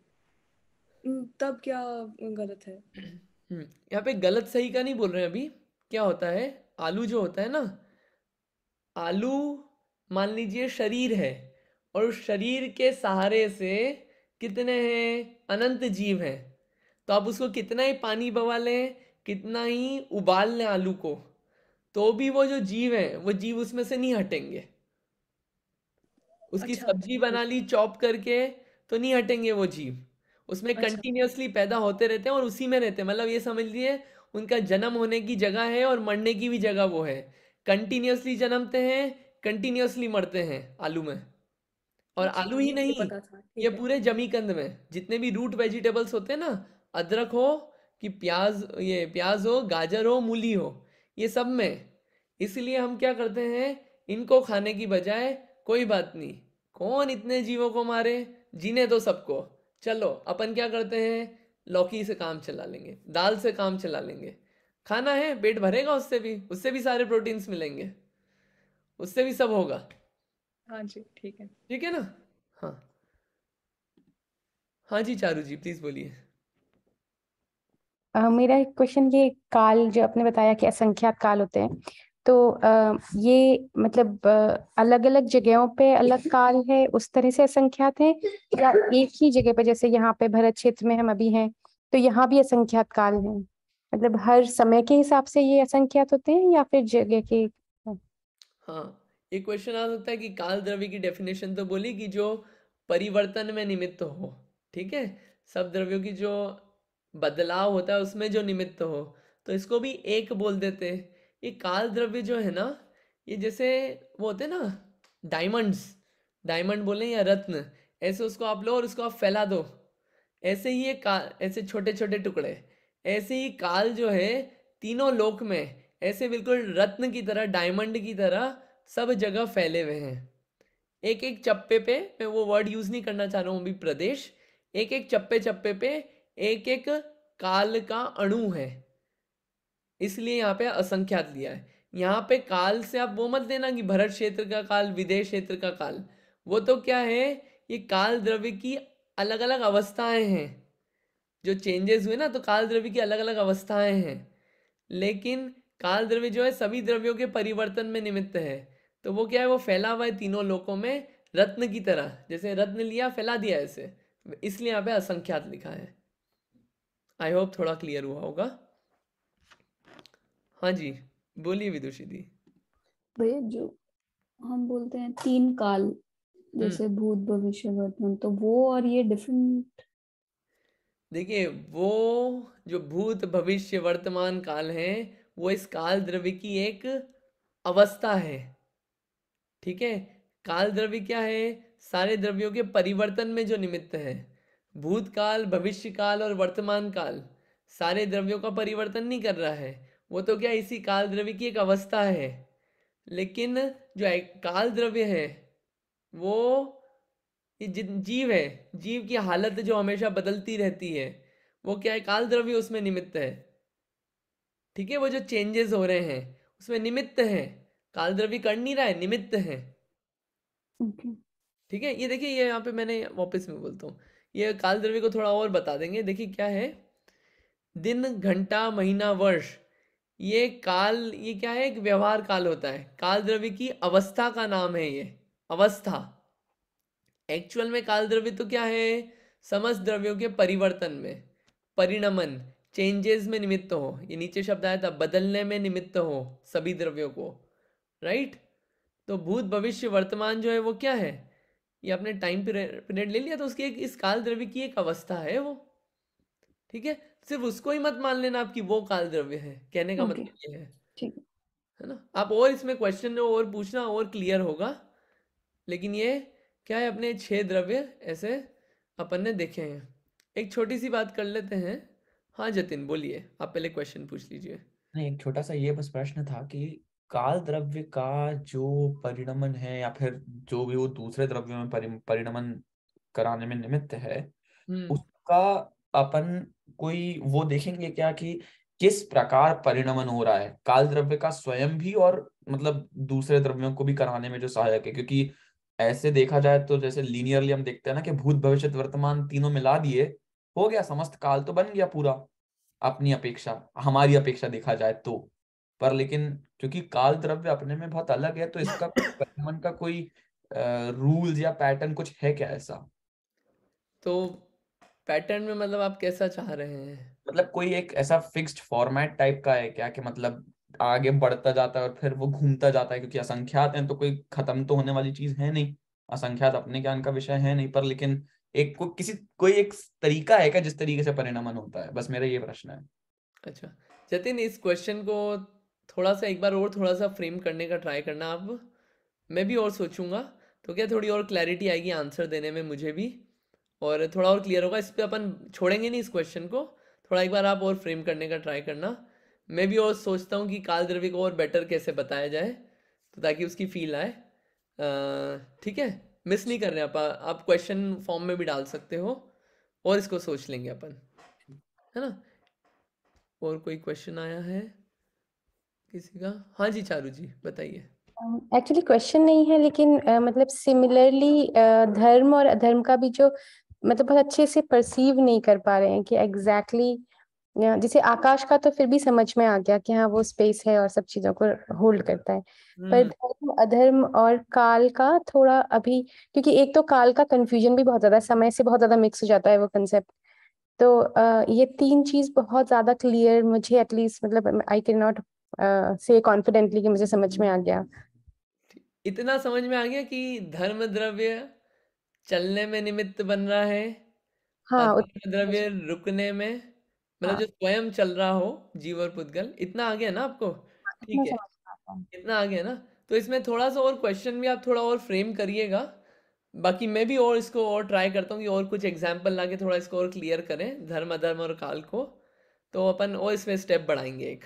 B: तब क्या गलत है?
A: यहाँ पे गलत सही का नहीं बोल रहे हैं अभी। क्या होता है, आलू जो होता है ना, आलू मान लीजिए शरीर है, और उस शरीर के सहारे से कितने हैं, अनंत जीव हैं। तो आप उसको कितना ही पानी बवा लें, कितना ही उबाल लें आलू को, तो भी वो जो जीव हैं वो जीव उसमें से नहीं हटेंगे। उसकी
B: अच्छा
A: सब्जी
B: अच्छा,
A: बना ली चॉप करके, तो नहीं हटेंगे वो जीव, उसमें
B: अच्छा
A: कंटिन्यूअसली पैदा होते रहते हैं और उसी में रहते हैं। मतलब ये समझ लिए उनका जन्म होने की जगह है और मरने की भी जगह वो है। कंटिन्यूअसली जन्मते हैं, कंटिन्यूअसली मरते हैं आलू में। और
B: अच्छा,
A: आलू ही
B: ये मुझे
A: नहीं,
B: पता था।
A: ये
B: ठीक है।
A: पूरे जमीकंद में जितने भी रूट वेजिटेबल्स होते हैं ना, अदरक हो कि प्याज, ये प्याज हो, गाजर हो, मूली हो, ये सब में। इसलिए हम क्या करते हैं, इनको खाने की बजाय कोई बात नहीं, कौन इतने जीवों को मारे, जीने दो सबको। चलो अपन क्या करते हैं, लौकी से काम चला लेंगे, दाल से काम चला लेंगे। खाना है, पेट भरेगा, उससे भी सारे प्रोटीन्स मिलेंगे, उससे भी सब होगा।
B: हाँ जी, ठीक है।
A: ठीक है ना। हाँ, हाँ जी चारू जी प्लीज बोलिए।
F: मेरा एक क्वेश्चन, ये काल जो आपने बताया कि असंख्यात काल होते हैं, तो ये मतलब अलग अलग जगहों पे अलग काल है, उस तरह से असंख्यात है, या एक ही जगह पे, जैसे यहाँ पे भरत क्षेत्र में हम अभी हैं तो यहाँ भी असंख्यात काल है, मतलब हर समय के हिसाब से ये असंख्यात होते हैं या फिर जगह के?
A: हाँ, एक क्वेश्चन आ सकता है कि काल द्रव्य की डेफिनेशन तो बोली कि जो परिवर्तन में निमित्त हो। ठीक है, सब द्रव्यों की जो बदलाव होता है उसमें जो निमित्त हो, तो इसको भी एक बोल देते हैं। ये काल द्रव्य जो है ना, ये जैसे वो होते हैं ना डायमंड्स, डायमंड बोले या रत्न, ऐसे उसको आप लो और उसको आप फैला दो, ऐसे ही ये काल, ऐसे छोटे छोटे टुकड़े, ऐसे ही काल जो है तीनों लोक में ऐसे बिल्कुल रत्न की तरह, डायमंड की तरह सब जगह फैले हुए हैं। एक एक चप्पे पे, मैं वो वर्ड यूज नहीं करना चाह रहा हूँ अभी, प्रदेश, एक एक चप्पे चप्पे पे एक एक काल का अणु है, इसलिए यहाँ पे असंख्यात लिया है। यहाँ पे काल से आप वो मत लेना कि भरत क्षेत्र का काल, विदेश क्षेत्र का काल, वो तो क्या है, ये काल द्रव्य की अलग अलग अवस्थाएं हैं, जो चेंजेस हुए ना, तो काल द्रव्य की अलग अलग अवस्थाएं हैं। लेकिन काल द्रव्य जो है सभी द्रव्यों के परिवर्तन में निमित्त है। तो वो क्या है, वो फैला हुआ है तीनों लोकों में रत्न की तरह, जैसे रत्न लिया फैला दिया ऐसे, इसलिए यहाँ पे असंख्यात लिखा है। आई होप थोड़ा क्लियर हुआ होगा। हाँ जी, बोलिए विदुषी दी।
C: भैया जो हम बोलते हैं 3 काल,
A: हम्म
C: जैसे भूत भविष्य वर्तमान, तो वो और ये डिफरेंट?
A: देखिए, वो जो भूत भविष्य वर्तमान काल है, वो इस काल द्रव्य की एक अवस्था है। ठीक है, काल द्रव्य क्या है? सारे द्रव्यों के परिवर्तन में जो निमित्त है। भूतकाल, भविष्य काल और वर्तमान काल सारे द्रव्यों का परिवर्तन नहीं कर रहा है, वो तो क्या इसी काल द्रव्य की एक अवस्था है। लेकिन जो काल द्रव्य है वो ये जीव है, जीव की हालत जो हमेशा बदलती रहती है, वो क्या है? काल द्रव्य उसमें निमित्त है। ठीक है, वो जो चेंजेस हो रहे हैं उसमें निमित्त है। काल द्रव्य कर नहीं रहा है, निमित्त है।
C: ओके।
A: ठीक है, ये देखिए, ये यहाँ पे मैंने वापस में बोलता हूँ, ये काल द्रव्य को थोड़ा और बता देंगे। देखिए क्या है, दिन, घंटा, महीना, वर्ष, ये काल, ये क्या है? एक व्यवहार काल होता है। काल द्रव्य की अवस्था का नाम है ये, अवस्था। एक्चुअल में काल द्रव्य तो क्या है? समस्त द्रव्यों के परिवर्तन में, परिणमन, चेंजेस में निमित्त हो। ये नीचे शब्द आया था, बदलने में निमित्त हो सभी द्रव्यों को, राइट? तो भूत भविष्य वर्तमान जो है वो क्या है? ये आपने टाइम पीरियड ले लिया, तो उसकी एक, इस काल द्रव्य की एक अवस्था है वो। ठीक है, सिर्फ उसको ही मत मान लेना आपकी वो काल द्रव्य है, कहने का
C: ओके,
A: मतलब ये
C: ठीक है।
A: है ना? आप और इसमें क्वेश्चन और पूछना और क्लियर होगा। लेकिन ये क्या है, अपने 6 द्रव्य ऐसे अपन ने देखे हैं। एक छोटी सी बात कर लेते हैं। हाँ जतिन बोलिए, आप पहले क्वेश्चन पूछ लीजिए।
E: नहीं, एक छोटा सा ये बस प्रश्न था कि काल द्रव्य का जो परिणमन है या फिर जो भी वो दूसरे द्रव्यों में परिणमन कराने में निमित्त है,
A: हम्म
E: उसका अपन कोई वो देखेंगे क्या कि किस प्रकार परिणमन हो रहा है काल द्रव्य का स्वयं भी, और मतलब दूसरे द्रव्यों को भी कराने में जो सहायक है? क्योंकि ऐसे देखा जाए तो जैसे लीनियरली हम देखते हैं ना कि भूत भविष्य वर्तमान तीनों मिला दिए, हो गया, समस्त काल तो बन गया पूरा, अपनी अपेक्षा, हमारी अपेक्षा देखा जाए तो। पर लेकिन क्योंकि काल द्रव्य अपने में बहुत अलग है, तो इसका परिणमन का कोई रूल्स या पैटर्न कुछ है क्या ऐसा?
A: तो पैटर्न में मतलब आप कैसा चाह रहे हैं?
E: मतलब कोई एक ऐसा फिक्स्ड फॉर्मेट टाइप का है क्या कि मतलब आगे बढ़ता जाता है और फिर वो घूमता जाता है? क्योंकि असंख्यात हैं तो कोई खत्म तो होने वाली चीज है नहीं, असंख्यात अपने ज्ञान का विषय है नहीं, पर लेकिन एक कोई एक तरीका है क्या जिस तरीके से परिणमन होता है? बस मेरा ये प्रश्न है।
A: अच्छा जतिन, इस क्वेश्चन को थोड़ा सा एक बार और थोड़ा सा फ्रेम करने का ट्राई करना आप। मैं भी और सोचूंगा, तो क्या थोड़ी और क्लैरिटी आएगी आंसर देने में मुझे भी, और थोड़ा और क्लियर होगा। इस पे अपन छोड़ेंगे नहीं इस क्वेश्चन को, थोड़ा एक बार आप और फ्रेम करने का ट्राई करना। मैं भी और सोचता हूँ कि काल द्रव्य को और बेटर कैसे बताया जाए, तो ताकि उसकी फील आए। ठीक है, मिस नहीं कर रहे आप क्वेश्चन फॉर्म में भी डाल सकते हो, और इसको सोच लेंगे अपन, है ना? और कोई क्वेश्चन आया है किसी का? हाँ जी चारू जी बताइए।
F: एक्चुअली क्वेश्चन नहीं है, लेकिन मतलब सिमिलरली धर्म और अधर्म का भी जो मतलब बहुत अच्छे से परसीव नहीं कर पा रहे हैं कि एग्जैक्टली जैसे आकाश का तो फिर भी समझ में आ गया कि हाँ वो स्पेस है और सब चीजों को होल्ड करता है। पर
A: हम्म
F: धर्म अधर्म और काल का थोड़ा अभी, क्योंकि एक तो काल का कंफ्यूजन भी बहुत ज्यादा, समय से बहुत ज्यादा मिक्स हो जाता है वो कंसेप्ट। तो ये तीन चीज बहुत ज्यादा क्लियर मुझे एटलीस्ट, मतलब आई कैन नॉट से कॉन्फिडेंटली कि मुझे समझ में आ गया।
A: इतना समझ में आ गया कि धर्म द्रव्य चलने में निमित्त बन रहा है,
F: हाँ
A: अधर्म द्रव्य रुकने में, मतलब
F: हाँ,
A: जो स्वयं चल रहा हो, जीव और पुद्गल। इतना आ गया ना आपको?
F: इतना
A: ठीक है,
F: समझ में आता है।
A: इतना आ गया ना? तो इसमें थोड़ा सा और क्वेश्चन भी आप थोड़ा और फ्रेम करिएगा। बाकी मैं भी और इसको और ट्राई करता हूँ कि और कुछ एग्जाम्पल लाके थोड़ा इसको और क्लियर करें, धर्म अधर्म और काल को। तो अपन और इसमें स्टेप बढ़ाएंगे एक।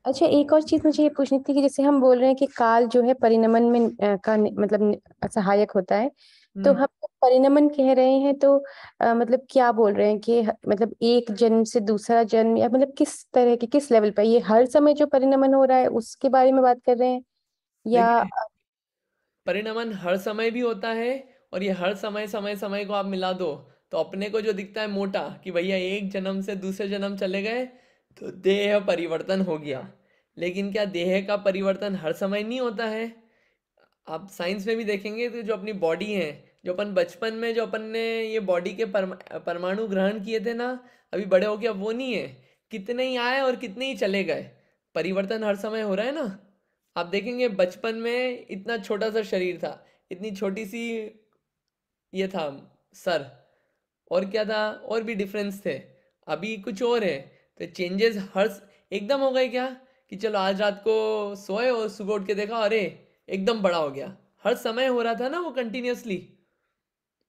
F: अच्छा, एक और चीज मुझे ये पूछनी थी कि जैसे हम बोल रहे हैं कि काल जो है परिणमन में मतलब सहायक होता है, तो
A: हम्म
F: हम जब परिणमन कह रहे हैं तो मतलब क्या बोल रहे हैं कि मतलब एक जन्म से दूसरा जन्म, या मतलब किस तरह के, किस लेवल पर ये हर समय जो परिणमन हो रहा है उसके बारे में बात कर रहे हैं, या
A: देखिए, परिणमन हर समय भी होता है, और ये हर समय समय समय को आप मिला दो तो अपने को जो दिखता है मोटा, कि भैया एक जन्म से दूसरे जन्म चले गए तो देह परिवर्तन हो गया। लेकिन क्या देह का परिवर्तन हर समय नहीं होता है? आप साइंस में भी देखेंगे तो जो अपनी बॉडी है, जो अपन बचपन में जो अपन ने ये बॉडी के परमाणु ग्रहण किए थे ना, अभी बड़े हो गए अब वो नहीं है। कितने ही आए और कितने ही चले गए, परिवर्तन हर समय हो रहा है ना। आप देखेंगे बचपन में इतना छोटा सा शरीर था, इतनी छोटी सी ये था सर, और क्या था, और भी डिफरेंस थे। अभी कुछ और है। तो चेंजेस हर एकदम हो गए क्या कि चलो आज रात को सोए और सुबह उठ के देखा अरे एकदम बड़ा हो गया। हर समय हो रहा था ना वो कंटिन्यूअसली।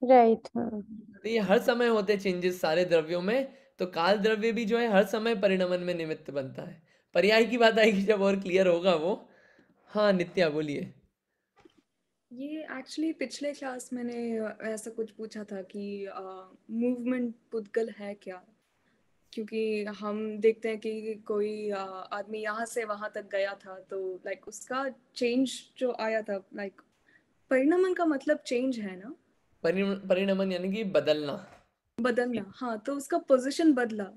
F: राइट। हाँ
A: तो ये हर समय होते चेंजेस सारे द्रव्यों में। तो काल द्रव्य भी जो है हर समय परिणमन में निमित्त बनता है। पर्याय की बात आएगी जब और क्लियर होगा वो। हाँ नित्या बोलिए।
B: ये एक्चुअली पिछले क्लास मैंने ऐसा कुछ पूछा था कि मूवमेंट पुद्गल है क्या, क्योंकि हम देखते हैं कि कोई आदमी यहाँ से वहां तक गया था तो लाइक उसका चेंज जो आया था, लाइक परिणमन का मतलब चेंज है ना,
A: परिणमन यानी कि बदलना।
B: बदलना। हाँ, तो उसका पोजीशन बदला,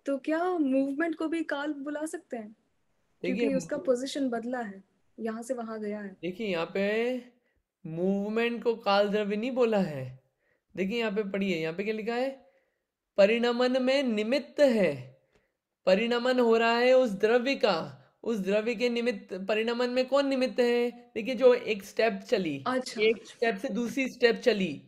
B: तो क्या मूवमेंट को भी काल बुला सकते हैं
A: देखिए
B: क्योंकि उसका पोजीशन बदला है, यहाँ से वहां गया है।
A: देखिए यहाँ पे मूवमेंट को काल द्रव्य नहीं बोला है। देखिए यहाँ पे पढ़िए, यहाँ पे क्या लिखा है, परिणमन में निमित्त है। परिणमन हो रहा है उस द्रव्य का, उस द्रव्य के निमित्त। परिणमन में कौन निमित्त है? देखिए जो एक स्टेप चली,
B: अच्छा
A: एक स्टेप से दूसरी स्टेप चली,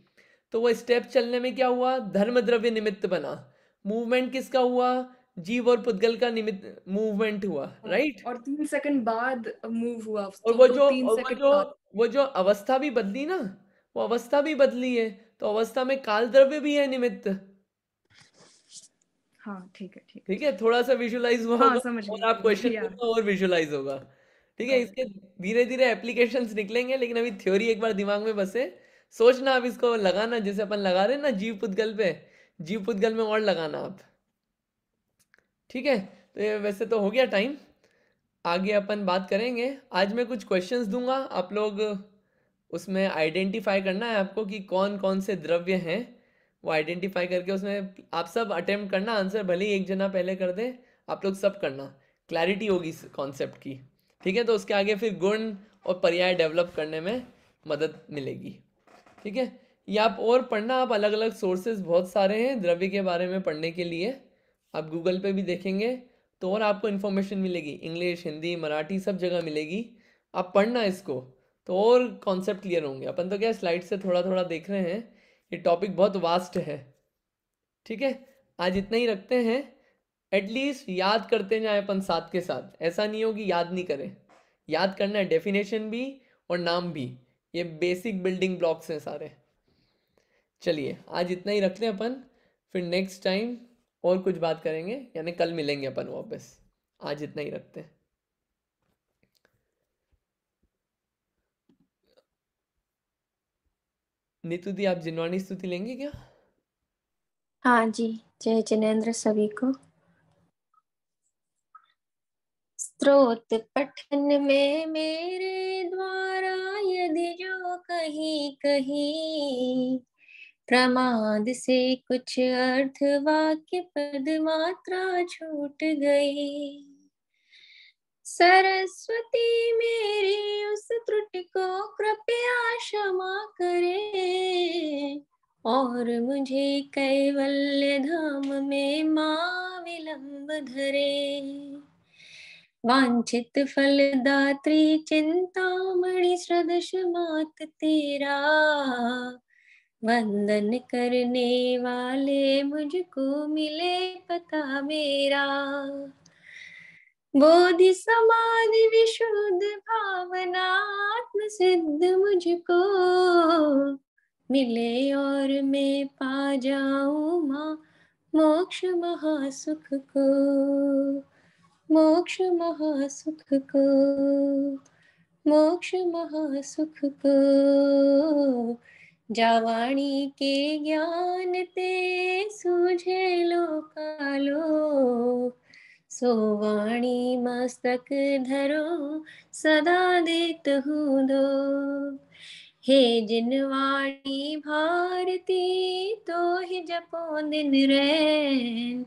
A: तो वो स्टेप चलने में क्या हुआ, धर्म द्रव्य निमित्त बना। मूवमेंट किसका हुआ? जीव और पुद्गल का निमित्त मूवमेंट हुआ, राइट।
B: और 3 सेकंड बाद मूव हुआ,
A: और
B: तो 3 सेकंड बाद।
A: वो जो अवस्था भी बदली ना, वो अवस्था भी बदली है, तो अवस्था में काल द्रव्य भी है निमित्त।
B: हाँ ठीक है, ठीक
A: ठीक है, थोड़ा सा विजुलाइज हुआ
B: हाँ
A: होगा
B: समझ
A: और
B: गई,
A: आप क्वेश्चन
B: या
A: में और विजुलाइज होगा। ठीक है, इसके धीरे धीरे एप्लीकेशंस निकलेंगे, लेकिन अभी थ्योरी एक बार दिमाग में बसे, सोचना आप इसको लगाना जैसे अपन लगा रहे हैं ना जीव पुद्गल पे, जीव पुद्गल में और लगाना आप। ठीक है, तो ये वैसे तो हो गया टाइम, आगे अपन बात करेंगे। आज मैं कुछ क्वेश्चंस दूंगा, आप लोग उसमें आइडेंटिफाई करना है आपको कि कौन कौन से द्रव्य हैं। वो आइडेंटिफाई करके उसमें आप सब अटेम्प्ट करना आंसर, भले ही एक जना पहले कर दे, आप लोग सब करना, क्लैरिटी होगी इस कॉन्सेप्ट की। ठीक है, तो उसके आगे फिर गुण और पर्याय डेवलप करने में मदद मिलेगी। ठीक है, ये आप और पढ़ना, आप अलग अलग सोर्सेज बहुत सारे हैं द्रव्य के बारे में पढ़ने के लिए, आप गूगल पे भी देखेंगे तो और आपको इन्फॉर्मेशन मिलेगी, इंग्लिश हिंदी मराठी सब जगह मिलेगी। आप पढ़ना इसको तो और कॉन्सेप्ट क्लियर होंगे। अपन तो क्या स्लाइड से थोड़ा थोड़ा देख रहे हैं, ये टॉपिक बहुत वास्ट है। ठीक है, आज इतना ही रखते हैं। एटलीस्ट याद करते जाए अपन साथ के साथ, ऐसा नहीं हो कि याद नहीं करें, याद करना है, डेफिनेशन भी और नाम भी, ये बेसिक बिल्डिंग ब्लॉक्स हैं सारे। चलिए आज इतना ही रखते हैं अपन, फिर नेक्स्ट टाइम और कुछ बात करेंगे, यानी कल मिलेंगे अपन वापस। आज इतना ही रखते हैं। नीतू दी आप जिनवाणी स्तुति लेंगे क्या?
G: हाँ जी, जय जिनेन्द्र सभी को। स्तोत्र पठन में मेरे द्वारा यदि जो कहीं कहीं प्रमाद से कुछ अर्थ वाक्य पद मात्रा छूट गई, सरस्वती मेरी उस त्रुटि को कृपया क्षमा करे और मुझे कैवल्य धाम में मां विलंब धरे। वांछित फलदात्री चिंतामणि सदृश मात तेरा, वंदन करने वाले मुझको मिले पता मेरा। बोधि समाधि विशुद्ध भावना आत्म सिद्ध मुझको मिले और मैं पा जाऊं मां मोक्ष महासुख को, मोक्ष महासुख को, मोक्ष महासुख को। जावाणी के ज्ञान ते सूझे लोकालोक, सोवाणी मस्तक धरो सदा देत हूँ दो। हे जिनवाणी भारती तो ही जपो दिन रैन,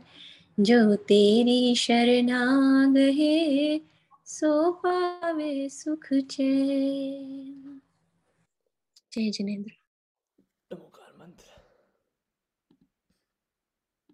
G: जो तेरी शरणाग है सो पावे सुख चैन। जय जिनेन्द्र।